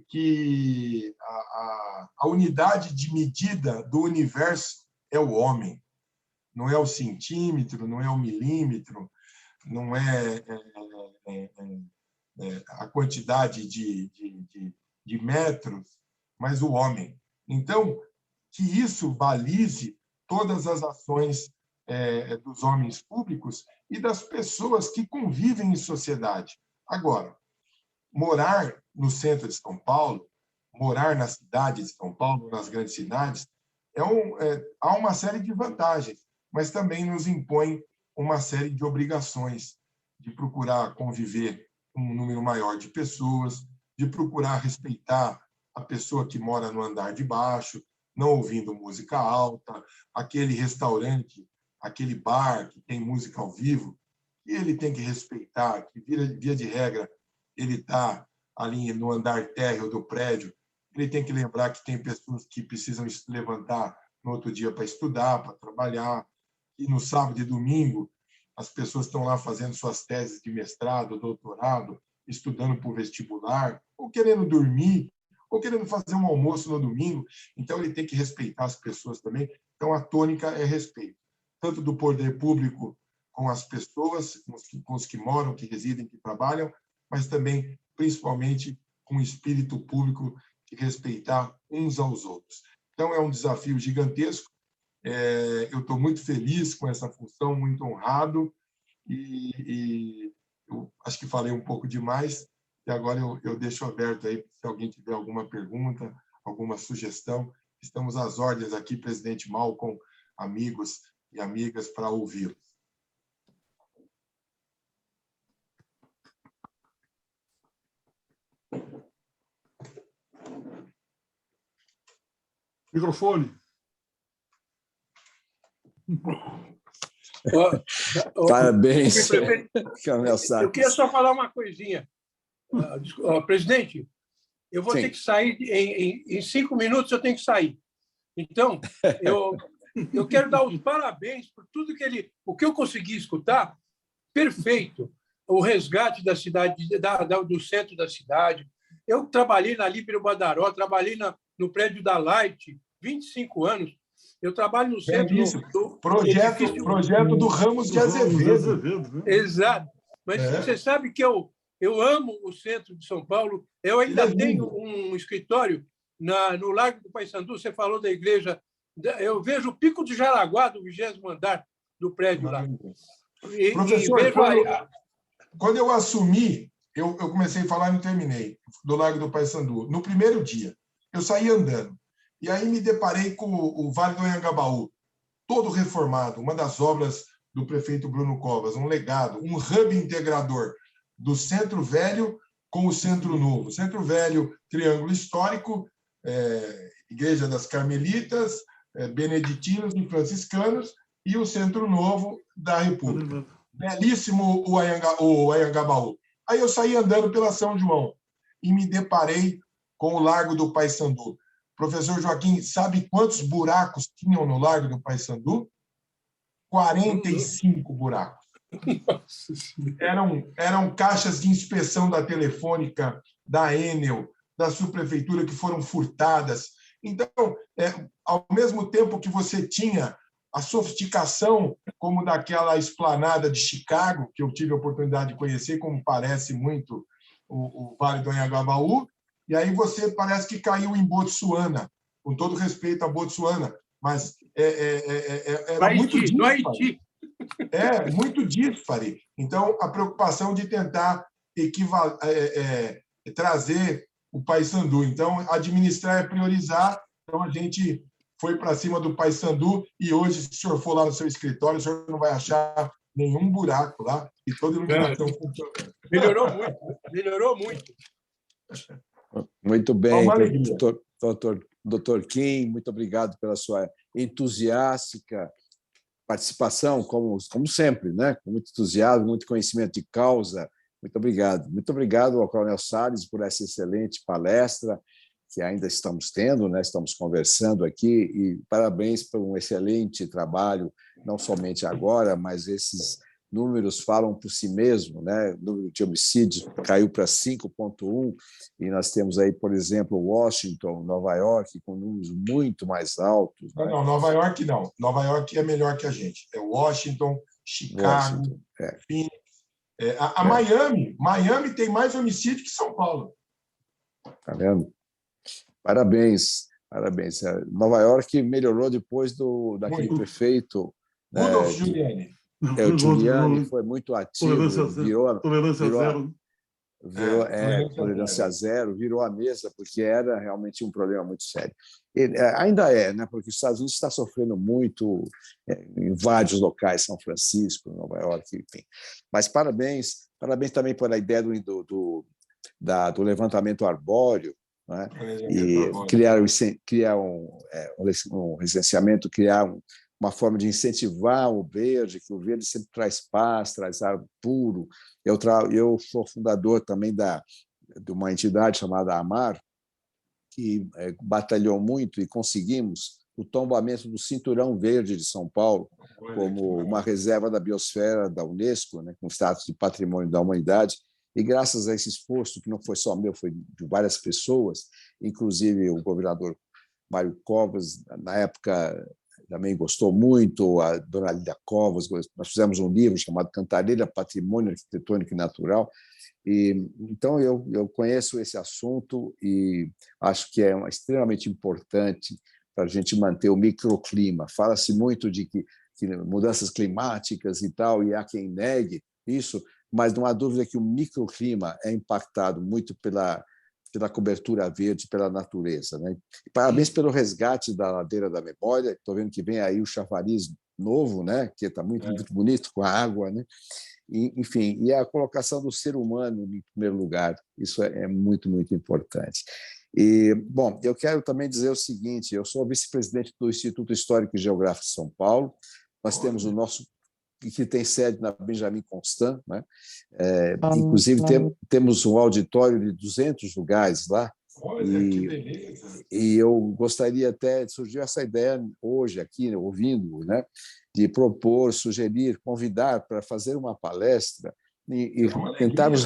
que a unidade de medida do universo é o homem. Não é o centímetro, não é o milímetro, não é a quantidade de metros, mas o homem. Então, que isso balize todas as ações dos homens públicos e das pessoas que convivem em sociedade. Agora, morar no centro de São Paulo, morar na cidade de São Paulo, nas grandes cidades, há uma série de vantagens, mas também nos impõe uma série de obrigações de procurar conviver com um número maior de pessoas, de procurar respeitar a pessoa que mora no andar de baixo, não ouvindo música alta, aquele restaurante, aquele bar que tem música ao vivo, que ele tem que respeitar, que, via de regra, ele está ali no andar térreo do prédio, ele tem que lembrar que tem pessoas que precisam se levantar no outro dia para estudar, para trabalhar, e no sábado e domingo as pessoas estão lá fazendo suas teses de mestrado, doutorado, estudando para o vestibular, ou querendo dormir, ou querendo fazer um almoço no domingo. Então, ele tem que respeitar as pessoas também. Então, a tônica é respeito, tanto do poder público com as pessoas, com os que moram, que residem, que trabalham, mas também, principalmente, com o espírito público de respeitar uns aos outros. Então, é um desafio gigantesco. Eu estou muito feliz com essa função, muito honrado, e eu acho que falei um pouco demais, e agora eu deixo aberto aí, se alguém tiver alguma pergunta, alguma sugestão. Estamos às ordens aqui, presidente Malcolm, amigos e amigas, para ouvi-los. Microfone. Parabéns, Coronel Salles. Eu queria só falar uma coisinha. Presidente, eu vou ter que sair em 5 minutos, eu tenho que sair. Então, eu quero dar os parabéns por tudo o que eu consegui escutar, perfeito. O resgate da cidade, do centro da cidade. Eu trabalhei na Líbero Badaró, trabalhei no prédio da Light, 25 anos. Eu trabalho no centro do projeto do Ramos de Azevedo. Exato. Mas você sabe que eu amo o centro de São Paulo. Eu ainda tenho um escritório no Largo do Paissandu. Você falou da igreja. Eu vejo o Pico do Jaraguá, do 20º andar do prédio lá. Professor, quando eu assumi, eu comecei a falar e não terminei, do Largo do Paissandu. No primeiro dia, eu saí andando. E aí me deparei com o Vale do Anhangabaú, todo reformado, uma das obras do prefeito Bruno Covas, um legado, um hub integrador do Centro Velho com o Centro Novo. Centro Velho, Triângulo Histórico, Igreja das Carmelitas, Beneditinos e Franciscanos, e o Centro Novo da República. Belíssimo o Anhangabaú. Aí eu saí andando pela São João e me deparei com o Largo do Paissandu. Professor Joaquim, sabe quantos buracos tinham no Largo do Paissandu? 45 buracos. Eram caixas de inspeção da Telefônica, da Enel, da subprefeitura que foram furtadas. Então, ao mesmo tempo que você tinha a sofisticação como daquela esplanada de Chicago, que eu tive a oportunidade de conhecer, como parece muito o Vale do Anhangabaú, e aí você parece que caiu em Botsuana, com todo respeito a Botsuana, mas era muito díspare. Muito díspare. Então, a preocupação de tentar trazer o Paissandu. Então, administrar é priorizar. Então, a gente foi para cima do Paissandu e hoje, se o senhor for lá no seu escritório, o senhor não vai achar nenhum buraco lá e toda a iluminação funcionando. Melhorou muito. Muito bem, doutor Kim, muito obrigado pela sua entusiástica participação, como sempre, né? Com muito entusiasmo, muito conhecimento de causa. Muito obrigado. Muito obrigado ao Coronel Salles por essa excelente palestra que ainda estamos tendo, né? Estamos conversando aqui, e parabéns por um excelente trabalho, não somente agora, mas esses números falam por si mesmo, né? O número de homicídios caiu para 5,1, e nós temos aí, por exemplo, Washington, Nova York, com números muito mais altos. Né? Não, Nova York não. Nova York é melhor que a gente. É Washington, Chicago, Phoenix. Miami tem mais homicídio que São Paulo. Está vendo? Parabéns. Nova York melhorou depois daquele prefeito. Rudolph Giuliani. O Giuliani foi muito ativo, tolerância zero. Tolerância zero, virou a mesa, porque era realmente um problema muito sério. Ainda né? Porque os Estados Unidos está sofrendo muito em vários locais, São Francisco, Nova York, enfim. Mas parabéns também pela ideia do levantamento arbóreo, né? E criar um licenciamento, criar uma forma de incentivar o verde, que o verde sempre traz paz, traz ar puro. Eu sou fundador também de uma entidade chamada AMAR, que batalhou muito e conseguimos o tombamento do Cinturão Verde de São Paulo como uma reserva da biosfera da Unesco, né, com status de patrimônio da humanidade. E graças a esse esforço, que não foi só meu, foi de várias pessoas, inclusive o governador Mário Covas, na época, também gostou muito, a dona Lídia Covas. Nós fizemos um livro chamado Cantareira, Patrimônio Arquitetônico e Natural. Então, eu conheço esse assunto e acho que é extremamente importante para a gente manter o microclima. Fala-se muito de que mudanças climáticas e tal, e há quem negue isso, mas não há dúvida que o microclima é impactado muito pela cobertura verde, pela natureza, né? E parabéns pelo resgate da Ladeira da Memória. Estou vendo que vem aí o chafariz novo, né? Que está muito bonito com a água, né? Enfim, e a colocação do ser humano em primeiro lugar. Isso é muito, muito importante. E, bom, eu quero também dizer o seguinte: eu sou vice-presidente do Instituto Histórico e Geográfico de São Paulo, nós temos o nosso, que tem sede na Benjamin Constant, né? Inclusive temos um auditório de 200 lugares lá. Olha, que beleza! E eu gostaria até, surgiu essa ideia hoje aqui, ouvindo, né, de propor, sugerir, convidar para fazer uma palestra e tentarmos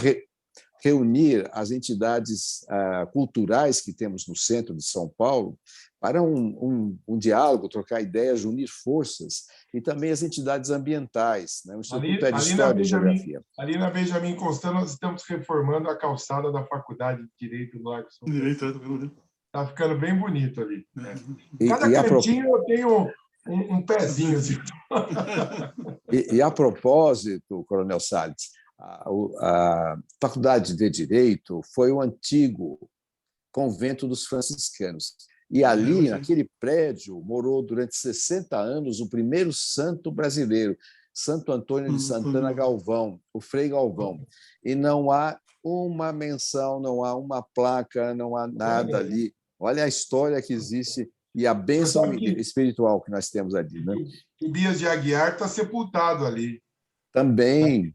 reunir as entidades culturais que temos no centro de São Paulo para um diálogo, trocar ideias, unir forças, e também as entidades ambientais, né? O Instituto de História e Geografia. Ali na Benjamin Constant, nós estamos reformando a calçada da Faculdade de Direito do Largo São Paulo. Está ficando bem bonito ali. Né? Cada cantinho eu tenho um pezinho. Assim. E a propósito, Coronel Salles, a Faculdade de Direito foi o antigo convento dos franciscanos. E ali, naquele prédio, morou durante 60 anos o primeiro santo brasileiro, Santo Antônio de Santana Galvão, o Frei Galvão. E não há uma menção, não há uma placa, não há nada ali. Olha a história que existe e a bênção espiritual que nós temos ali. Né? Tobias de Aguiar está sepultado ali. Também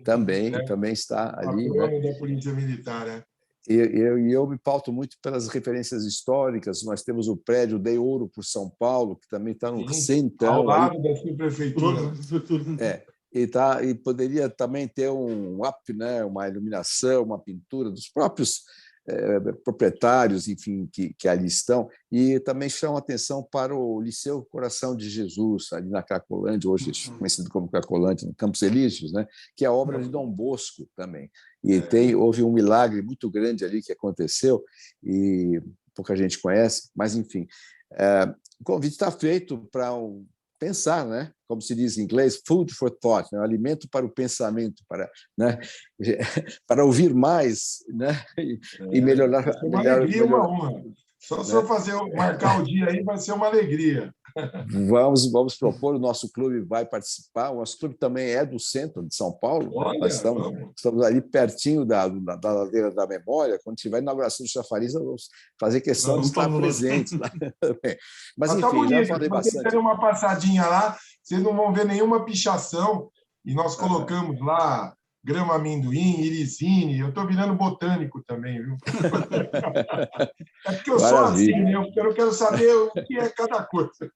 está ali. Patrono da Polícia Militar, né? E eu me pauto muito pelas referências históricas. Nós temos o prédio Dei Ouro por São Paulo, que também está no centrão. Ao lado da subprefeitura. E poderia também ter um up, né? Uma iluminação, uma pintura dos próprios proprietários, enfim, que ali estão. E também chamo a atenção para o Liceu Coração de Jesus, ali na Cracolândia, hoje conhecido como Cracolândia, no Campos Elíseos, né? Que é a obra de Dom Bosco também. E houve um milagre muito grande ali que aconteceu, e pouca gente conhece, mas, enfim, o convite está feito para pensar, né? Como se diz em inglês, food for thought, né? Alimento para o pensamento, né? Para ouvir mais, né? E melhorar. Vai ser uma alegria, uma honra. Só se eu marcar o dia aí, vai ser uma alegria. Vamos propor, o nosso clube vai participar. O nosso clube também é do centro de São Paulo. Olha, nós estamos ali pertinho da Ladeira da Memória. Quando tiver a inauguração do chafariz, vamos fazer questão de estar presentes lá também. Mas, enfim, bonito. já falei bastante. Se vocês derem uma passadinha lá, vocês não vão ver nenhuma pichação. E nós colocamos lá grama amendoim, irisine. Eu estou virando botânico também, viu? É porque eu sou assim, né? Eu quero saber o que é cada coisa.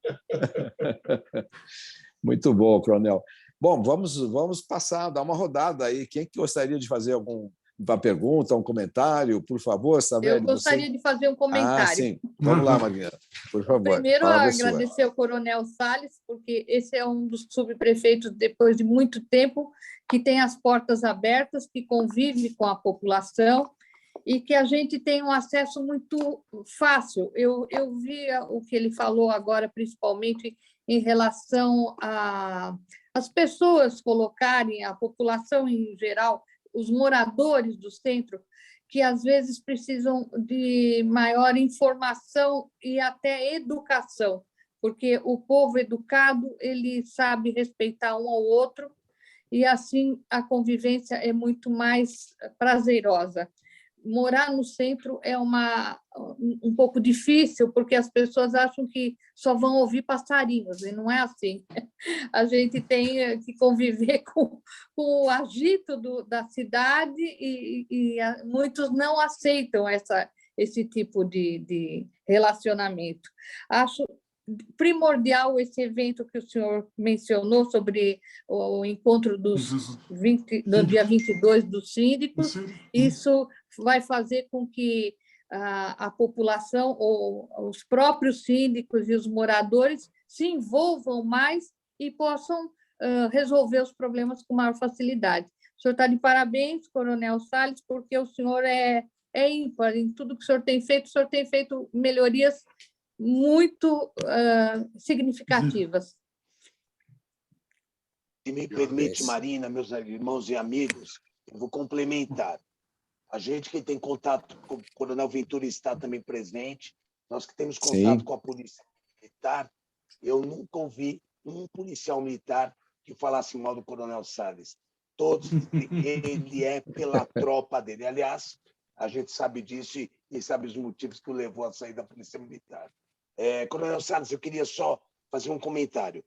Muito bom, Coronel. Bom, vamos passar, dar uma rodada aí. Quem que gostaria de fazer uma pergunta, um comentário, por favor, Savelli? Eu gostaria de fazer um comentário. Sim. Vamos lá, Marina, por favor. Primeiro, agradecer ao Coronel Salles, porque esse é um dos subprefeitos, depois de muito tempo, que tem as portas abertas, que convive com a população e que a gente tem um acesso muito fácil. Eu vi o que ele falou agora, principalmente em relação às pessoas colocarem, a população em geral, os moradores do centro, que às vezes precisam de maior informação e até educação, porque o povo educado ele sabe respeitar um ao outro e assim a convivência é muito mais prazerosa. Morar no centro é um pouco difícil, porque as pessoas acham que só vão ouvir passarinhos, e não é assim. A gente tem que conviver com o agito da cidade e muitos não aceitam esse tipo de relacionamento. Acho primordial esse evento que o senhor mencionou sobre o encontro do dia 22 dos síndicos. Isso vai fazer com que a população, ou os próprios síndicos e os moradores se envolvam mais e possam resolver os problemas com maior facilidade. O senhor está de parabéns, Coronel Salles, porque o senhor é ímpar em tudo que o senhor tem feito melhorias muito significativas. Se me permite, Marina, meus irmãos e amigos, eu vou complementar. A gente que tem contato com o Coronel Ventura está também presente, nós que temos contato com a Polícia Militar, eu nunca ouvi um policial militar que falasse mal do Coronel Salles. Todos, ele é pela tropa dele. Aliás, a gente sabe disso e sabe os motivos que o levou a sair da Polícia Militar. Coronel Salles, eu queria só fazer um comentário.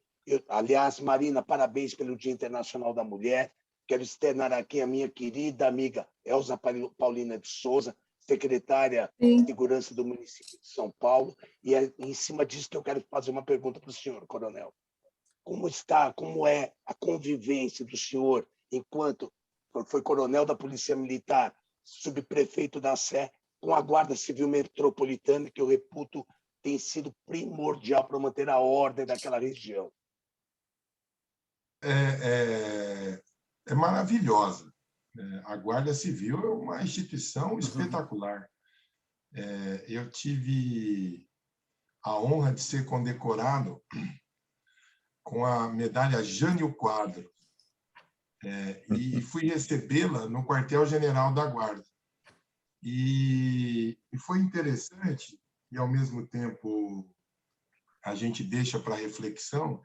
Aliás, Marina, parabéns pelo Dia Internacional da Mulher. Quero externar aqui a minha querida amiga Elza Paulina de Souza, secretária de Segurança do município de São Paulo. E é em cima disso que eu quero fazer uma pergunta para o senhor, coronel. Como é a convivência do senhor enquanto foi coronel da Polícia Militar, subprefeito da Sé, com a Guarda Civil Metropolitana, que eu reputo tem sido primordial para manter a ordem daquela região? É maravilhosa. A Guarda Civil é uma instituição espetacular. Eu tive a honra de ser condecorado com a medalha Jânio Quadros, e fui recebê-la no quartel-general da Guarda. E foi interessante, e, ao mesmo tempo, a gente deixa para reflexão.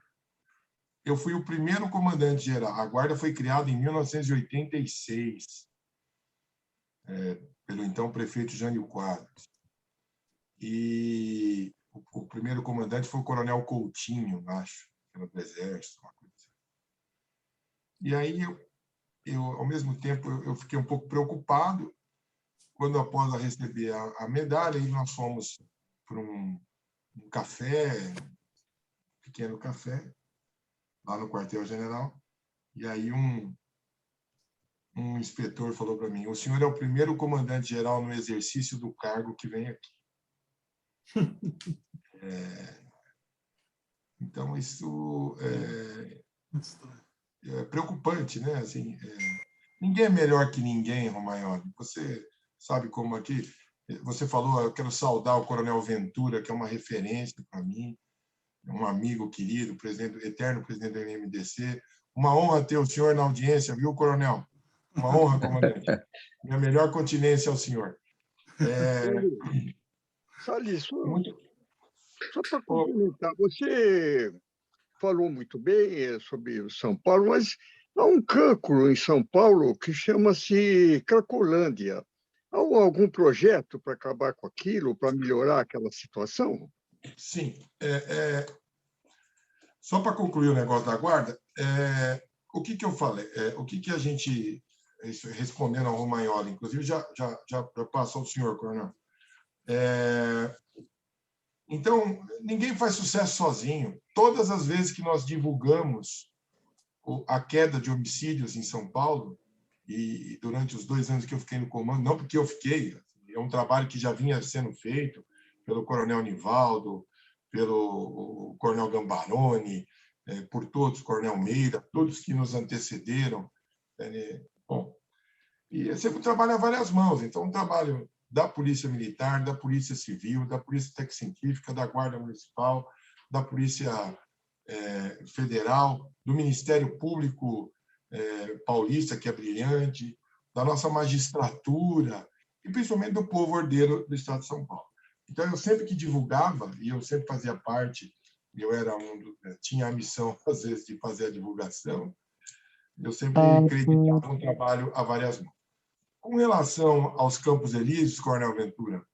Eu fui o primeiro comandante-geral. A Guarda foi criada em 1986, pelo então prefeito Jânio Quadros. E o primeiro comandante foi o coronel Coutinho, acho, do Exército, uma coisa assim. E aí, ao mesmo tempo, eu fiquei um pouco preocupado quando, após receber a medalha, aí nós fomos para um café, um pequeno café, lá no quartel-general, e aí um inspetor falou para mim: o senhor é o primeiro comandante-geral no exercício do cargo que vem aqui. Então, isso é preocupante, né? Assim, ninguém é melhor que ninguém, Romagnoli. Você sabe como aqui... Você falou, eu quero saudar o Coronel Ventura, que é uma referência para mim, um amigo querido, eterno presidente do MDC. Uma honra ter o senhor na audiência, viu, coronel? Uma honra, comandante. Minha melhor continência ao senhor. Salles, só para complementar, você falou muito bem sobre o São Paulo, mas há um cancro em São Paulo que chama-se Cracolândia. Há algum projeto para acabar com aquilo, para melhorar aquela situação? Sim. Só para concluir o negócio da Guarda, o que eu falei? O que a gente, respondendo ao Romagnoli, inclusive já passou o senhor, coronel. Então, ninguém faz sucesso sozinho. Todas as vezes que nós divulgamos a queda de homicídios em São Paulo, e durante os 2 anos que eu fiquei no comando, não porque eu fiquei, é um trabalho que já vinha sendo feito pelo coronel Nivaldo, pelo coronel Gambaroni, por todos, coronel Meira, todos que nos antecederam. Bom, e é sempre um trabalho a várias mãos. Então, um trabalho da Polícia Militar, da Polícia Civil, da Polícia Técnico-Científica, da Guarda Municipal, da Polícia Federal, do Ministério Público Paulista, que é brilhante, da nossa magistratura e, principalmente, do povo ordeiro do Estado de São Paulo. Então, eu sempre que divulgava, e eu sempre fazia parte, eu era tinha a missão, às vezes, de fazer a divulgação, eu sempre acreditava no trabalho a várias mãos. Com relação aos Campos Elíseos, coronel Ventura,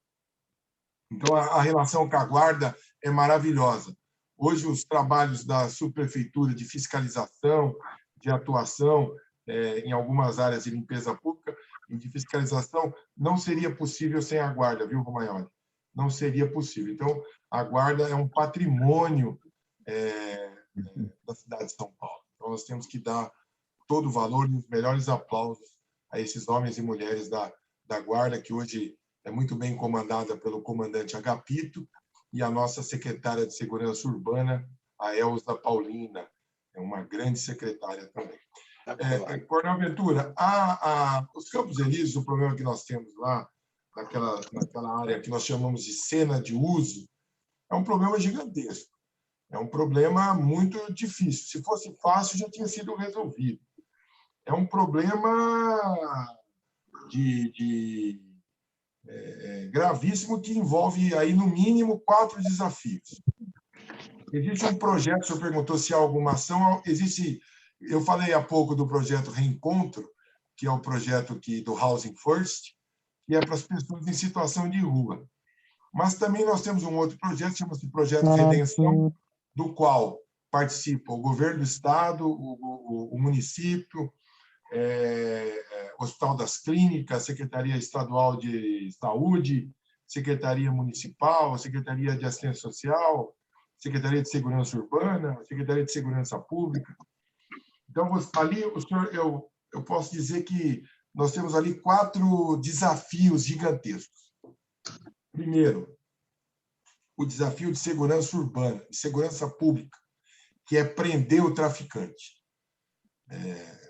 então, a relação com a Guarda é maravilhosa. Hoje, os trabalhos da subprefeitura de fiscalização, de atuação em algumas áreas de limpeza pública e de fiscalização não seria possível sem a Guarda, viu, Romagnoli? Não seria possível. Então, a Guarda é um patrimônio da cidade de São Paulo. Então, nós temos que dar todo o valor e os melhores aplausos a esses homens e mulheres da Guarda, que hoje é muito bem comandada pelo comandante Agapito e a nossa secretária de Segurança Urbana, a Elza Paulina, é uma grande secretária também. Coronel Ventura, os Campos Elíseos, o problema que nós temos lá, naquela área que nós chamamos de cena de uso, é um problema gigantesco. É um problema muito difícil. Se fosse fácil, já tinha sido resolvido. É um problema gravíssimo que envolve, aí, no mínimo, 4 desafios. Existe um projeto, o senhor perguntou se há alguma ação, eu falei há pouco do projeto Reencontro, que é o projeto do Housing First, que é para as pessoas em situação de rua. Mas também nós temos um outro projeto, chama-se Projeto Redenção, do qual participam o governo do estado, o município, Hospital das Clínicas, Secretaria Estadual de Saúde, Secretaria Municipal, Secretaria de Assistência Social, Secretaria de Segurança Urbana, Secretaria de Segurança Pública. Então, ali, eu posso dizer que nós temos ali 4 desafios gigantescos. Primeiro, o desafio de segurança urbana, de segurança pública, que é prender o traficante.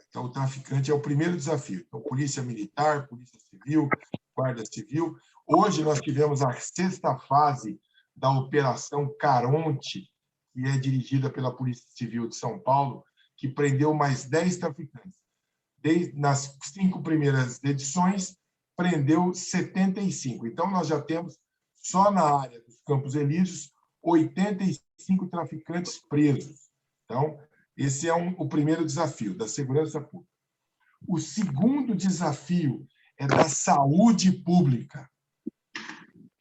Então, o traficante é o primeiro desafio. Então, Polícia Militar, Polícia Civil, Guarda Civil. Hoje nós tivemos a 6ª fase da Operação Caronte, que é dirigida pela Polícia Civil de São Paulo, que prendeu mais 10 traficantes. Nas 5 primeiras edições, prendeu 75. Então, nós já temos, só na área dos Campos Elíseos, 85 traficantes presos. Então, esse é o primeiro desafio, da segurança pública. O segundo desafio é da saúde pública.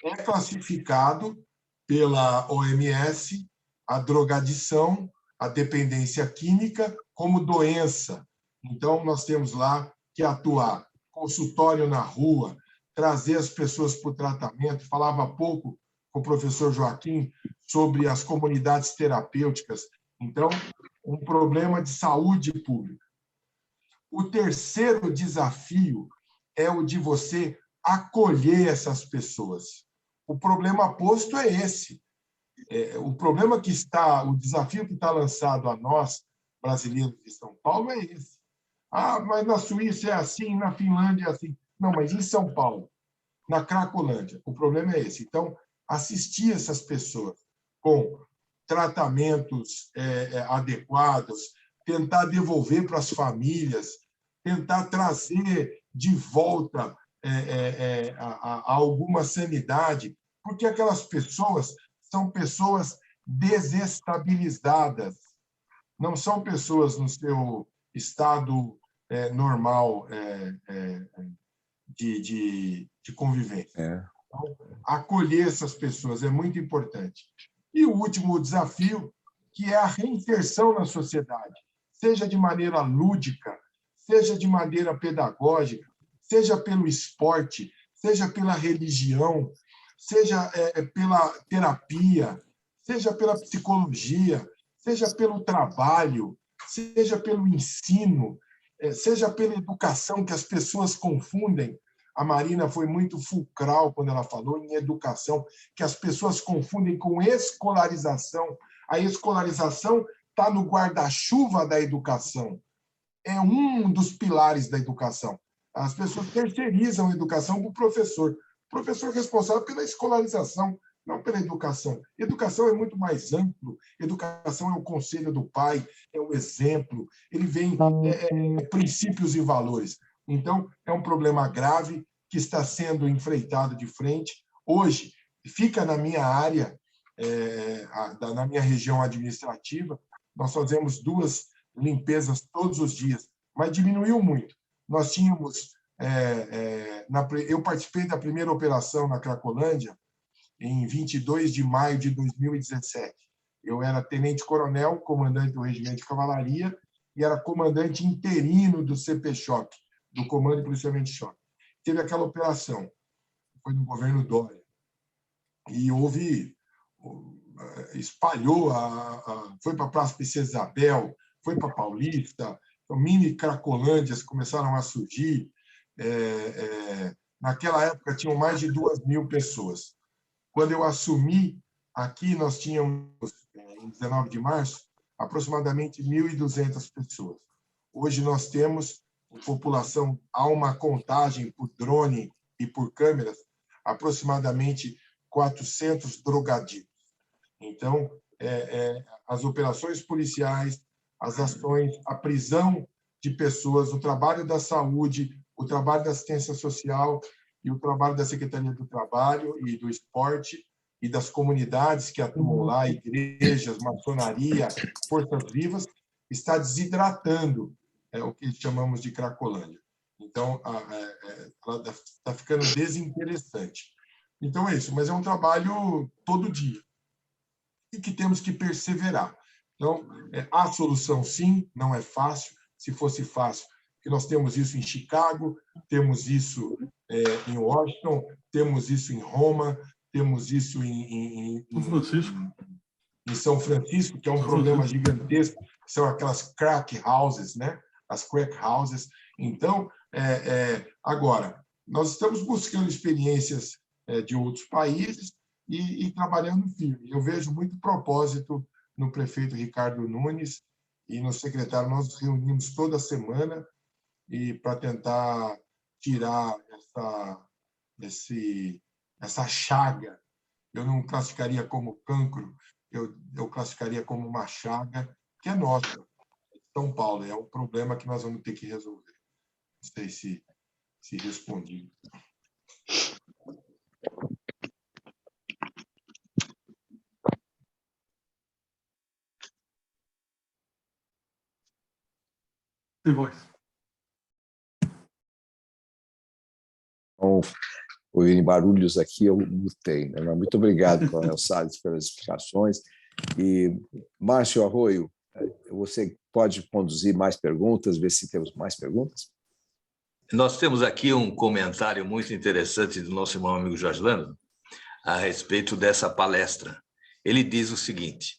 É classificado pela OMS a drogadição, a dependência química como doença. Então, nós temos lá que atuar consultório na rua, trazer as pessoas para o tratamento. Falava há pouco com o professor Joaquim sobre as comunidades terapêuticas. Então, um problema de saúde pública. O terceiro desafio é o de você acolher essas pessoas. O problema posto é esse. O problema que está, o desafio que está lançado a nós, brasileiros de São Paulo, é esse. Mas na Suíça é assim, na Finlândia é assim. Não, mas em São Paulo, na Cracolândia, o problema é esse. Então, assistir essas pessoas com tratamentos adequados, tentar devolver para as famílias, tentar trazer de volta a alguma sanidade, porque aquelas pessoas são pessoas desestabilizadas, não são pessoas no seu estado normal de convivência. Então, acolher essas pessoas é muito importante. E o último desafio, que é a reinserção na sociedade, seja de maneira lúdica, seja de maneira pedagógica, seja pelo esporte, seja pela religião, seja pela terapia, seja pela psicologia, seja pelo trabalho, seja pelo ensino, seja pela educação, que as pessoas confundem. A Marina foi muito fulcral quando ela falou em educação, que as pessoas confundem com escolarização. A escolarização está no guarda-chuva da educação. É um dos pilares da educação. As pessoas terceirizam a educação para o professor. O professor é responsável pela escolarização, não pela educação. Educação é muito mais amplo. Educação é o conselho do pai, é o exemplo. Ele vem princípios e valores. Então, é um problema grave que está sendo enfrentado de frente. Hoje, fica na minha área, na minha região administrativa, nós fazemos 2 limpezas todos os dias, mas diminuiu muito. Nós tínhamos... eu participei da primeira operação na Cracolândia em 22 de maio de 2017. Eu era tenente-coronel, comandante do Regimento de Cavalaria, e era comandante interino do CP-Choque, do Comando de Policiamento de Choque. Teve aquela operação, foi no governo Dória, e espalhou, foi para a Praça Princesa Isabel, foi para Paulista, mini Cracolândias começaram a surgir. Naquela época, tinham mais de 2.000 pessoas. Quando eu assumi, aqui nós tínhamos, em 19 de março, aproximadamente 1.200 pessoas. Hoje nós temos população, há uma contagem por drone e por câmeras, aproximadamente 400 drogaditos. Então, as operações policiais, as ações, a prisão de pessoas, o trabalho da saúde, o trabalho da assistência social e o trabalho da Secretaria do Trabalho e do Esporte e das comunidades que atuam lá, igrejas, maçonaria, forças vivas, está desidratando o que chamamos de Cracolândia. Então, ela está ficando desinteressante. Então, é isso, mas é um trabalho todo dia e que temos que perseverar. Então, há solução, sim, não é fácil. Se fosse fácil, porque nós temos isso em Chicago, temos isso em Washington, temos isso em Roma, temos isso em São Francisco, que é um problema gigantesco, são aquelas crack houses, né? As crack houses. Então, agora, nós estamos buscando experiências de outros países e trabalhando firme. Eu vejo muito propósito no prefeito Ricardo Nunes e no secretário. Nós nos reunimos toda semana para tentar tirar essa chaga. Eu não classificaria como cancro, eu classificaria como uma chaga que é nossa, São Paulo. É um problema que nós vamos ter que resolver. Não sei se respondi. Tem voz. Bom, ouvirem barulhos aqui, eu mutei. Né? Muito obrigado, Coronel Salles, pelas explicações. E, Márcio Arroio, você pode conduzir mais perguntas, ver se temos mais perguntas? Nós temos aqui um comentário muito interessante do nosso irmão amigo Jorge Lando a respeito dessa palestra. Ele diz o seguinte: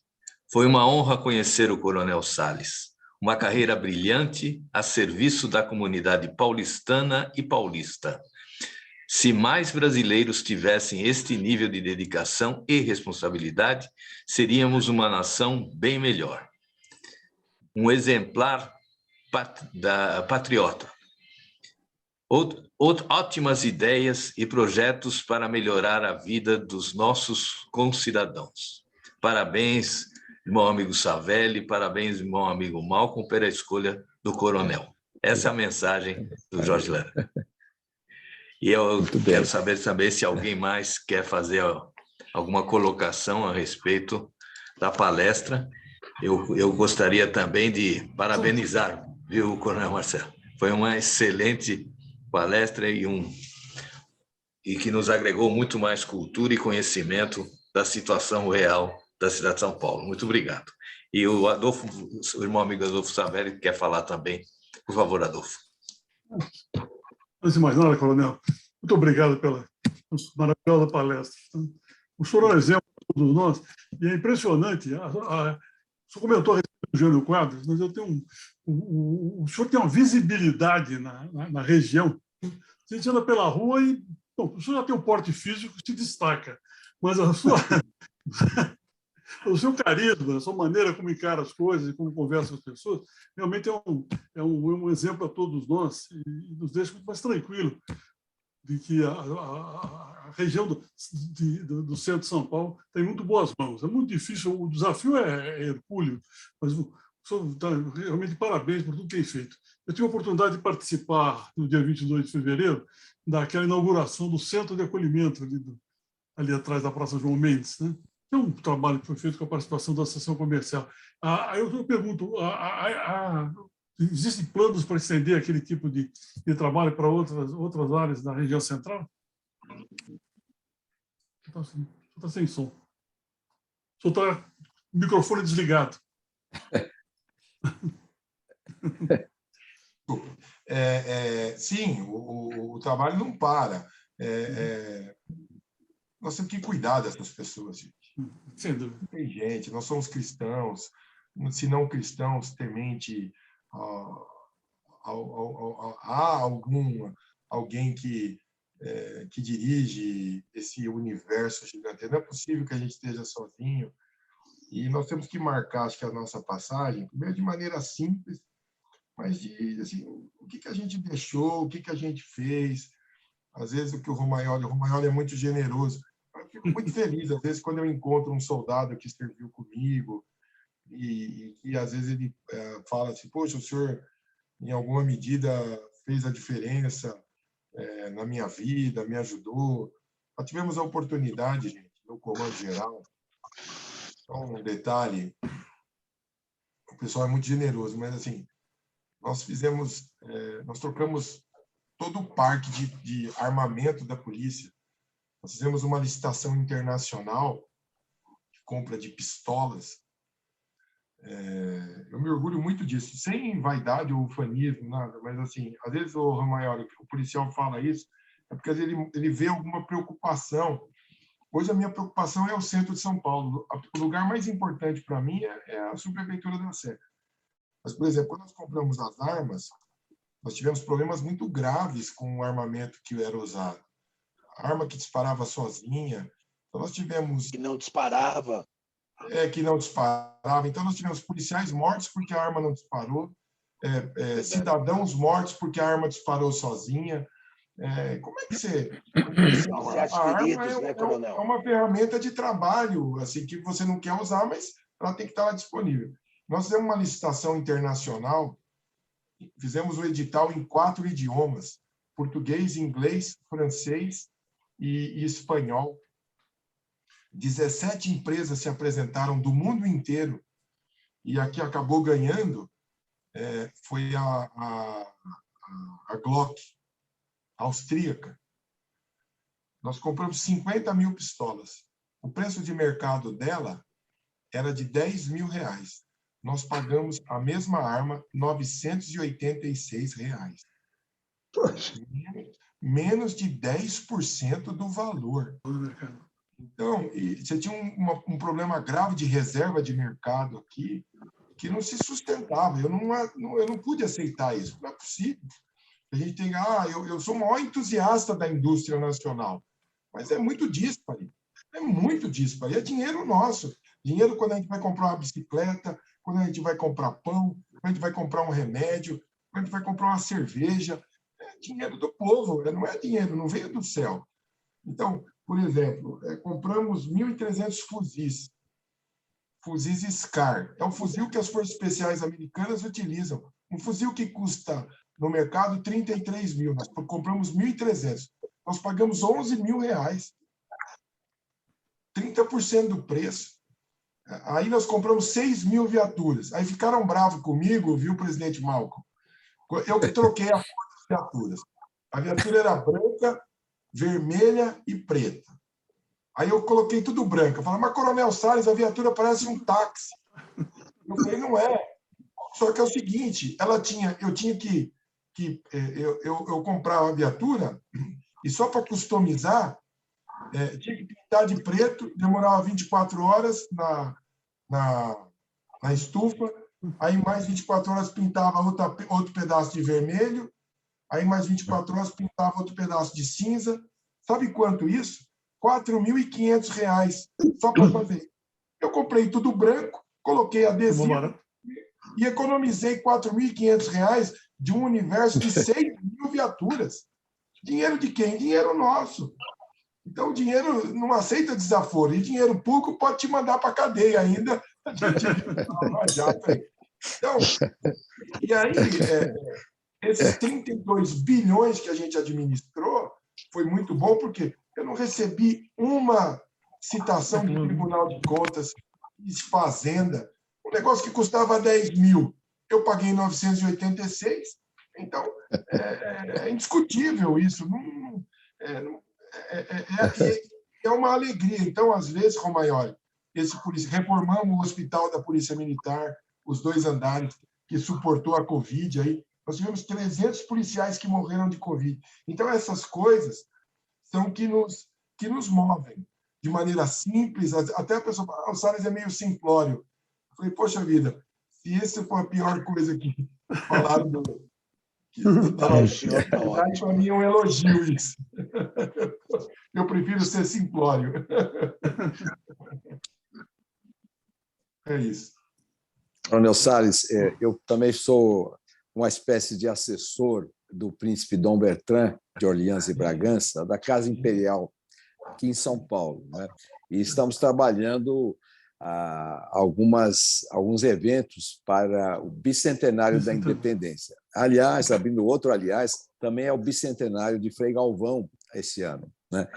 foi uma honra conhecer o Coronel Salles, uma carreira brilhante a serviço da comunidade paulistana e paulista. Se mais brasileiros tivessem este nível de dedicação e responsabilidade, seríamos uma nação bem melhor. Um exemplar patriota. Ótimas ideias e projetos para melhorar a vida dos nossos concidadãos. Parabéns, irmão amigo Savelli, parabéns, irmão amigo Malcolm, pela escolha do coronel. Essa é a mensagem do Jorge Lando. E eu quero saber também se alguém mais quer fazer alguma colocação a respeito da palestra. Eu gostaria também de parabenizar, viu, Coronel Marcelo? Foi uma excelente palestra e que nos agregou muito mais cultura e conhecimento da situação real da cidade de São Paulo. Muito obrigado. E o irmão amigo Adolfo Savelli quer falar também. Por favor, Adolfo. Antes de mais nada, Coronel, muito obrigado pela maravilhosa palestra. O senhor é um exemplo para todos nós, e é impressionante. O senhor comentou a respeito do Jânio Quadros, mas o senhor tem uma visibilidade na região. A gente anda pela rua e bom, o senhor já tem um porte físico que se destaca, mas o seu carisma, a sua maneira como encara as coisas e como conversa com as pessoas, realmente é um exemplo a todos nós e nos deixa muito mais tranquilo de que a região do centro de São Paulo tem muito boas mãos. É muito difícil, o desafio é hercúleo, mas o senhor está realmente parabéns por tudo que tem feito. Eu tive a oportunidade de participar, no dia 22 de fevereiro, daquela inauguração do Centro de Acolhimento, ali atrás da Praça João Mendes, né? É um trabalho que foi feito com a participação da Associação Comercial. Eu pergunto, existem planos para estender aquele tipo de trabalho para outras áreas da região central? Está sem som. O senhor está com o microfone desligado. Sim, o trabalho não para. Nós temos que cuidar dessas pessoas, gente. Sem dúvida. Não tem gente, nós somos cristãos, se não cristãos, temente há alguém que dirige esse universo gigante. Não é possível que a gente esteja sozinho. E nós temos que marcar, acho que, a nossa passagem, primeiro de maneira simples, mas assim, o que a gente deixou, o que a gente fez. Às vezes, o Romagnoli é muito generoso. Eu fico muito feliz, às vezes, quando eu encontro um soldado que serviu comigo e às vezes, ele fala assim, poxa, o senhor, em alguma medida, fez a diferença na minha vida, me ajudou. Nós tivemos a oportunidade, gente, no Comando Geral. Só um detalhe, o pessoal é muito generoso, mas assim, nós trocamos todo o parque de armamento da polícia. Nós fizemos uma licitação internacional de compra de pistolas Eu me orgulho muito disso, sem vaidade ou ufanismo, nada, mas assim, às vezes o Ramayori, o policial fala isso, é porque ele vê alguma preocupação. Hoje a minha preocupação é o centro de São Paulo. O lugar mais importante para mim é a subprefeitura da Sé. Mas, por exemplo, quando nós compramos as armas, nós tivemos problemas muito graves com o armamento que era usado. A arma que disparava sozinha. Então, nós tivemos... Que não disparava. Que não disparava. Então, nós tivemos policiais mortos porque a arma não disparou, cidadãos mortos porque a arma disparou sozinha. Como é que você... A arma é uma ferramenta de trabalho assim, que você não quer usar, mas ela tem que estar lá disponível. Nós fizemos uma licitação internacional, fizemos o edital em 4 idiomas, português, inglês, francês e espanhol. 17 empresas se apresentaram do mundo inteiro, e a que acabou ganhando foi a Glock, austríaca. Nós compramos 50 mil pistolas. O preço de mercado dela era de R$10.000. Nós pagamos a mesma arma R$ 986. Menos de 10% do valor. Então, você tinha um problema grave de reserva de mercado aqui, que não se sustentava. Eu não pude aceitar isso. Não é possível. A gente tem... eu sou o maior entusiasta da indústria nacional, mas é muito díspare. É muito díspare. É dinheiro nosso. Dinheiro quando a gente vai comprar uma bicicleta, quando a gente vai comprar pão, quando a gente vai comprar um remédio, quando a gente vai comprar uma cerveja. É dinheiro do povo, não é dinheiro, não veio do céu. Então, por exemplo, compramos 1.300 fuzis SCAR. É o fuzil que as Forças Especiais Americanas utilizam. Um fuzil que custa, no mercado, R$33.000. Nós compramos 1.300. Nós pagamos R$11.000. 30% do preço. Aí nós compramos 6.000 viaturas. Aí ficaram bravos comigo, viu, presidente Malcolm? Eu que troquei a cor das viaturas. A viatura era branca, vermelha e preta. Aí eu coloquei tudo branco. Eu falei, mas, Coronel Salles, a viatura parece um táxi. Eu falei, não é. Só que é o seguinte, eu tinha que eu comprava a viatura e só para customizar, tinha que pintar de preto, demorava 24 horas na estufa, aí mais 24 horas pintava outro pedaço de vermelho, aí mais 24 horas pintava outro pedaço de cinza. Sabe quanto isso? R$4.500 só para fazer. Eu comprei tudo branco, coloquei adesivo e economizei R$4.500 de um universo de 6.000 viaturas. Dinheiro de quem? Dinheiro nosso. Então, o dinheiro não aceita desaforo. E dinheiro público pode te mandar para a cadeia ainda. Então, e aí, esses 32 bilhões que a gente administrou foi muito bom, porque eu não recebi uma citação do Tribunal de Contas, de Fazenda. Um negócio que custava 10 mil, eu paguei 986. Então, é indiscutível isso. É uma alegria. Então, às vezes, Romagnoli, reformamos o hospital da Polícia Militar, os 2 andares, que suportou a Covid. Aí, nós tivemos 300 policiais que morreram de Covid. Então, essas coisas são que nos movem de maneira simples. Até a pessoa fala, o Salles é meio simplório. Eu falei, poxa vida, se essa for a pior coisa que falaram para mim é um elogio isso. Eu prefiro ser simplório. É isso. Coronel Salles, eu também sou uma espécie de assessor do príncipe Dom Bertrand de Orleans e Bragança, da Casa Imperial, aqui em São Paulo, né? E estamos trabalhando alguns eventos para o bicentenário da independência. Aliás, abrindo outro, também é o bicentenário de Frei Galvão esse ano, né?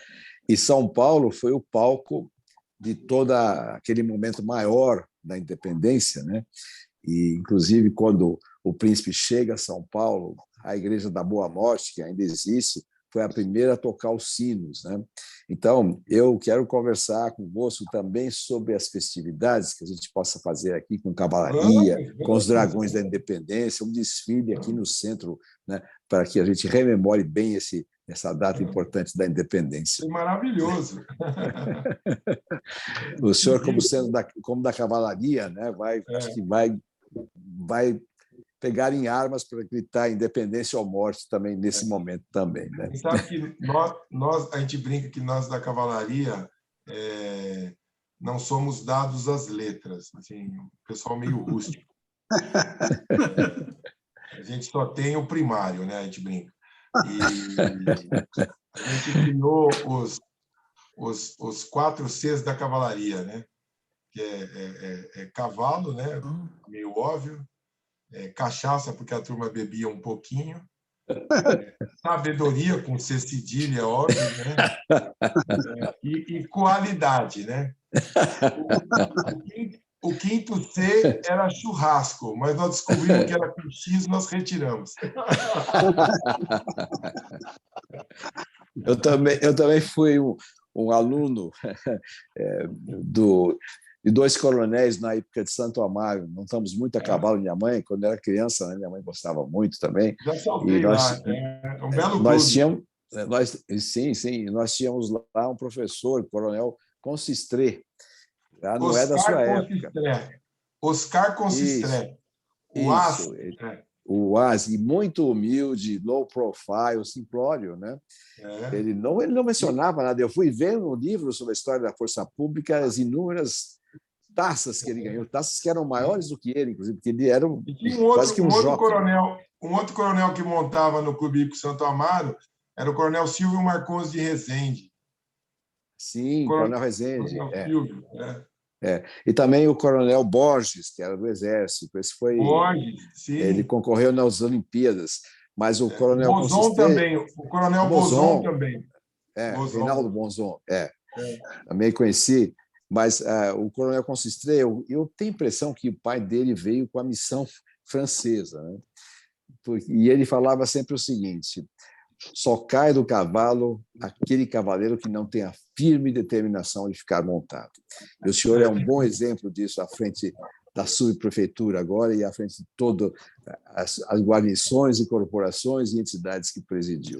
E São Paulo foi o palco de todo aquele momento maior da independência, né? E, inclusive, quando o príncipe chega a São Paulo, a Igreja da Boa Morte, que ainda existe, foi a primeira a tocar os sinos, né? Então, eu quero conversar convosco também sobre as festividades que a gente possa fazer aqui com cavalaria, com os Dragões da Independência, um desfile aqui no centro, né, para que a gente rememore bem essa data importante da independência. Maravilhoso. O senhor, como da cavalaria, né, acho que vai pegar em armas para gritar independência ou morte também nesse momento também, né? E sabe que a gente brinca que nós da cavalaria não somos dados às letras, assim, o pessoal meio rústico. A gente só tem o primário, né? A gente brinca. E a gente criou os 4 Cs da cavalaria, né? Que é cavalo, né? Meio óbvio. Cachaça, porque a turma bebia um pouquinho. Sabedoria, com C cedilha, óbvio, né? E qualidade, né? O 5º C era churrasco, mas nós descobrimos que era com X, nós retiramos. Eu também fui um aluno de 2 coronéis na época de Santo Amaro. Montamos muito a cavalo, minha mãe, quando era criança, né? Minha mãe gostava muito também. Já saltei lá, é um belo nós clube. Nós tínhamos lá um professor, o coronel Consistré, já não é da Oscar sua época. Oscar Consistré. O As. O As, e muito humilde, low profile, simplório, né? Ele não mencionava nada. Eu fui vendo um livro sobre a história da Força Pública, as inúmeras taças que ele ganhou, taças que eram maiores do que ele, inclusive, porque ele era quase que um coronel. Um outro coronel que montava no Clube Hípico Santo Amaro era o coronel Silvio Marcondes de Rezende. Sim, coronel Rezende. Silvio, E também o coronel Borges, que era do Exército. Esse foi. Borges, sim. Ele concorreu nas Olimpíadas, mas o coronel Bonzon também, o coronel Bonzon também. Reinaldo Bonzon, também conheci. Mas o coronel Consistré, eu tenho a impressão que o pai dele veio com a missão francesa, né? E ele falava sempre o seguinte: só cai do cavalo aquele cavaleiro que não tem a firme determinação de ficar montado. E o senhor é um bom exemplo disso à frente da subprefeitura agora e à frente de todas as guarnições e corporações e entidades que presidiu.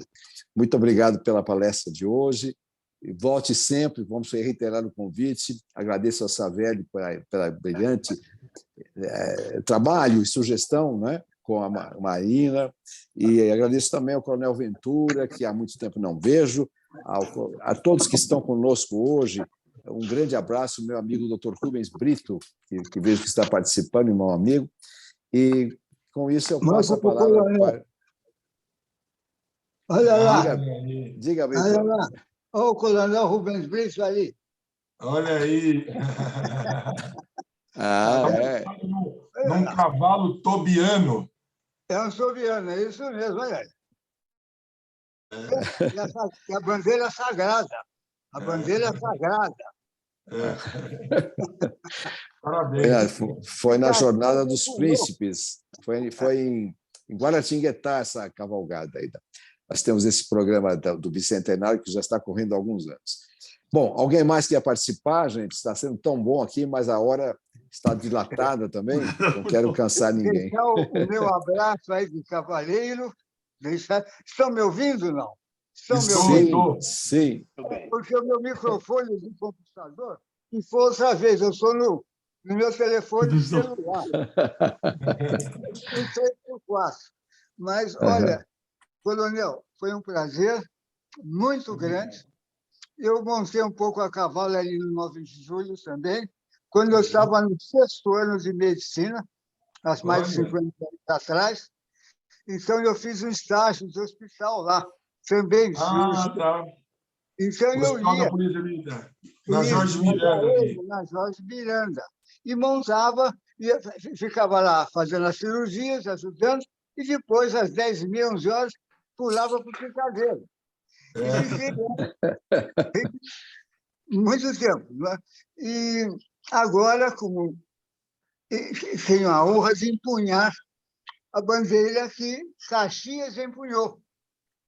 Muito obrigado pela palestra de hoje. Volte sempre, vamos reiterar o convite. Agradeço ao Savelli pela brilhante trabalho e sugestão, né, com a Marina, e agradeço também ao Coronel Ventura, que há muito tempo não vejo, a todos que estão conosco hoje. Um grande abraço, meu amigo Dr. Rubens Brito, que vejo que está participando, meu amigo, e com isso eu passo a palavra para... Olha lá. Diga, Brito. Olha lá. Olha o Coronel Rubens Brito ali. Olha aí. Num cavalo tobiano. É um tobiano, é isso mesmo, olha aí. E a bandeira sagrada. A bandeira sagrada. Parabéns. Foi na Jornada dos Príncipes. Foi em Guaratinguetá essa cavalgada aí. Nós temos esse programa do Bicentenário que já está correndo há alguns anos. Bom, alguém mais quer participar, gente? Está sendo tão bom aqui, mas a hora está dilatada também. Não quero cansar ninguém. Deixar o meu abraço aí de cavaleiro. Estão me ouvindo, não? Estão me ouvindo? Sim. Porque o meu microfone do computador, se for outra vez, eu sou no meu telefone celular. Não sei o que eu faço. Mas, olha, Coronel, foi um prazer muito grande. Eu montei um pouco a cavalo ali no 9 de julho também, quando eu estava no 6º ano de medicina, há mais de 50 anos atrás. Então, eu fiz um estágio de hospital lá, também. Tá. Então, eu lia. Na Jorge Miranda. Na Jorge Miranda. E montava, ficava lá fazendo as cirurgias, ajudando, e depois, às 10h30, 11h, pulava para o picadeiro. Muito tempo. Né? E agora, como tenho a honra de empunhar a bandeira que Caxias empunhou.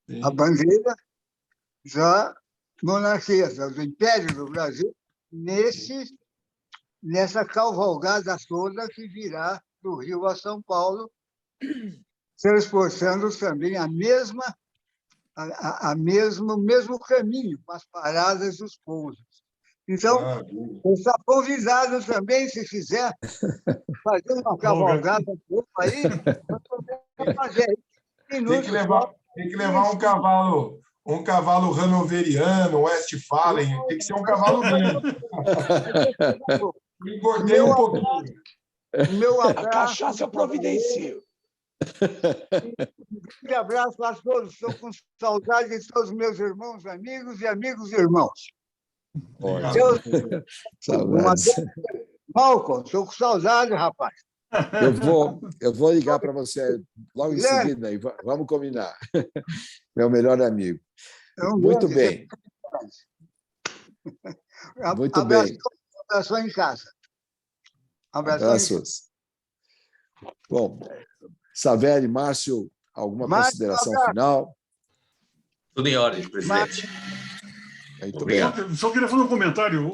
Sim. A bandeira da monarquia, do Império do Brasil, nessa cavalgada toda que virá do Rio a São Paulo, transportando também o mesmo caminho, com as paradas dos pousos. Então, está convidado também, se quiser, fazer uma cavalgada aí, fazer. Tem que levar um cavalo hanoveriano, Westphalen, tem que ser um cavalo grande. Engordei um pouquinho. A cachaça eu providencio. Um grande abraço a todos. Estou com saudade de todos os meus irmãos, amigos e amigos irmãos. Saudades. Malcolm, estou com saudade, rapaz. Eu vou ligar para você logo em seguida, e vamos combinar. Meu melhor amigo. Muito bem. Muito bem. Abraço em casa. Abraços. Bom, Savelli, Márcio, alguma consideração final? Tudo em ordem, presidente. Muito bem. Só queria fazer um comentário.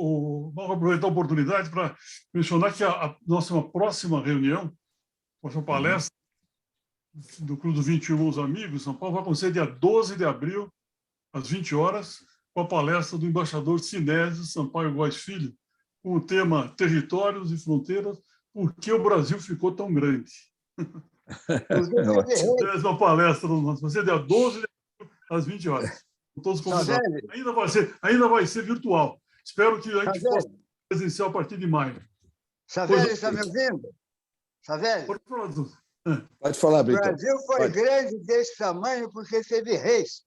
Vamos aproveitar a oportunidade para mencionar que a nossa próxima reunião, próxima palestra do Clube dos 21 Irmãos Amigos, São Paulo, vai acontecer dia 12 de abril, às 20 horas, com a palestra do embaixador Sinésio Sampaio Góes Filho, com o tema Territórios e Fronteiras, por que o Brasil ficou tão grande? Essa palestra vai ser dia 12 de abril, às 20 horas. Todos convidados. Ainda vai ser virtual. Espero que a gente possa presencial a partir de maio. Savelli, está me ouvindo? Savelli? Pode falar, Brito. O Brasil foi grande desse tamanho porque teve reis.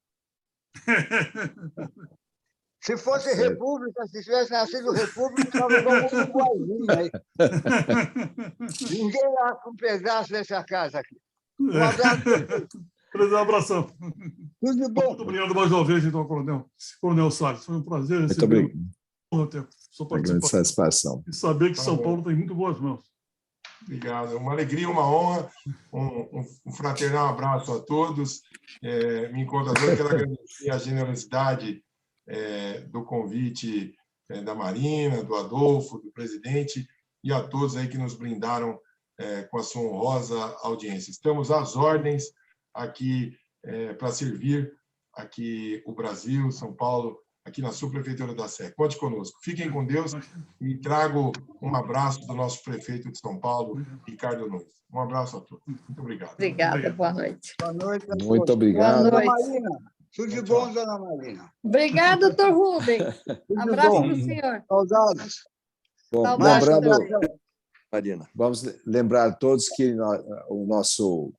Se fosse república, se tivesse nascido república, estava como um Uruguaizinho aí. Ninguém lá com um pedaço dessa casa aqui. Um abraço. Um abração. Tudo bom. Muito obrigado mais uma vez, então, Coronel Salles. Foi um prazer receber sua participação. Satisfação. E saber que São Paulo tem muito boas mãos. Obrigado. Uma alegria, uma honra. Um fraternal abraço a todos. Me encontrador, quero agradecer a generosidade do convite da Marina, do Adolfo, do presidente e a todos aí que nos brindaram com a sua honrosa audiência. Estamos às ordens aqui para servir aqui o Brasil, São Paulo, aqui na Subprefeitura da Sé. Conte conosco. Fiquem com Deus e trago um abraço do nosso prefeito de São Paulo, Ricardo Nunes. Um abraço a todos. Muito obrigado. Obrigada, boa noite. Boa noite. Muito obrigado. Boa noite. Marina, tudo de bom, dona Marina. Obrigada, doutor Rubens. Abraço para o senhor. Saudades. Bom, Saudades. Marina, vamos lembrar a todos que o nosso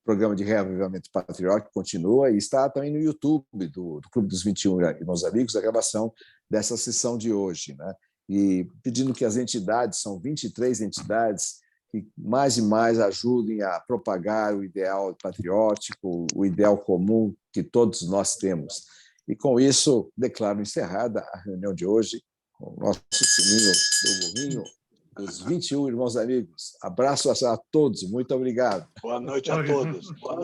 programa de reavivamento patriótico continua e está também no YouTube do Clube dos 21 Irmãos Amigos, a gravação dessa sessão de hoje, né? E pedindo que as entidades, são 23 entidades, que mais e mais ajudem a propagar o ideal patriótico, o ideal comum que todos nós temos. E com isso, declaro encerrada a reunião de hoje, com o nosso sininho do burrinho, os 21 Irmãos Amigos. Abraço a todos, muito obrigado. Boa noite a todos. Boa noite.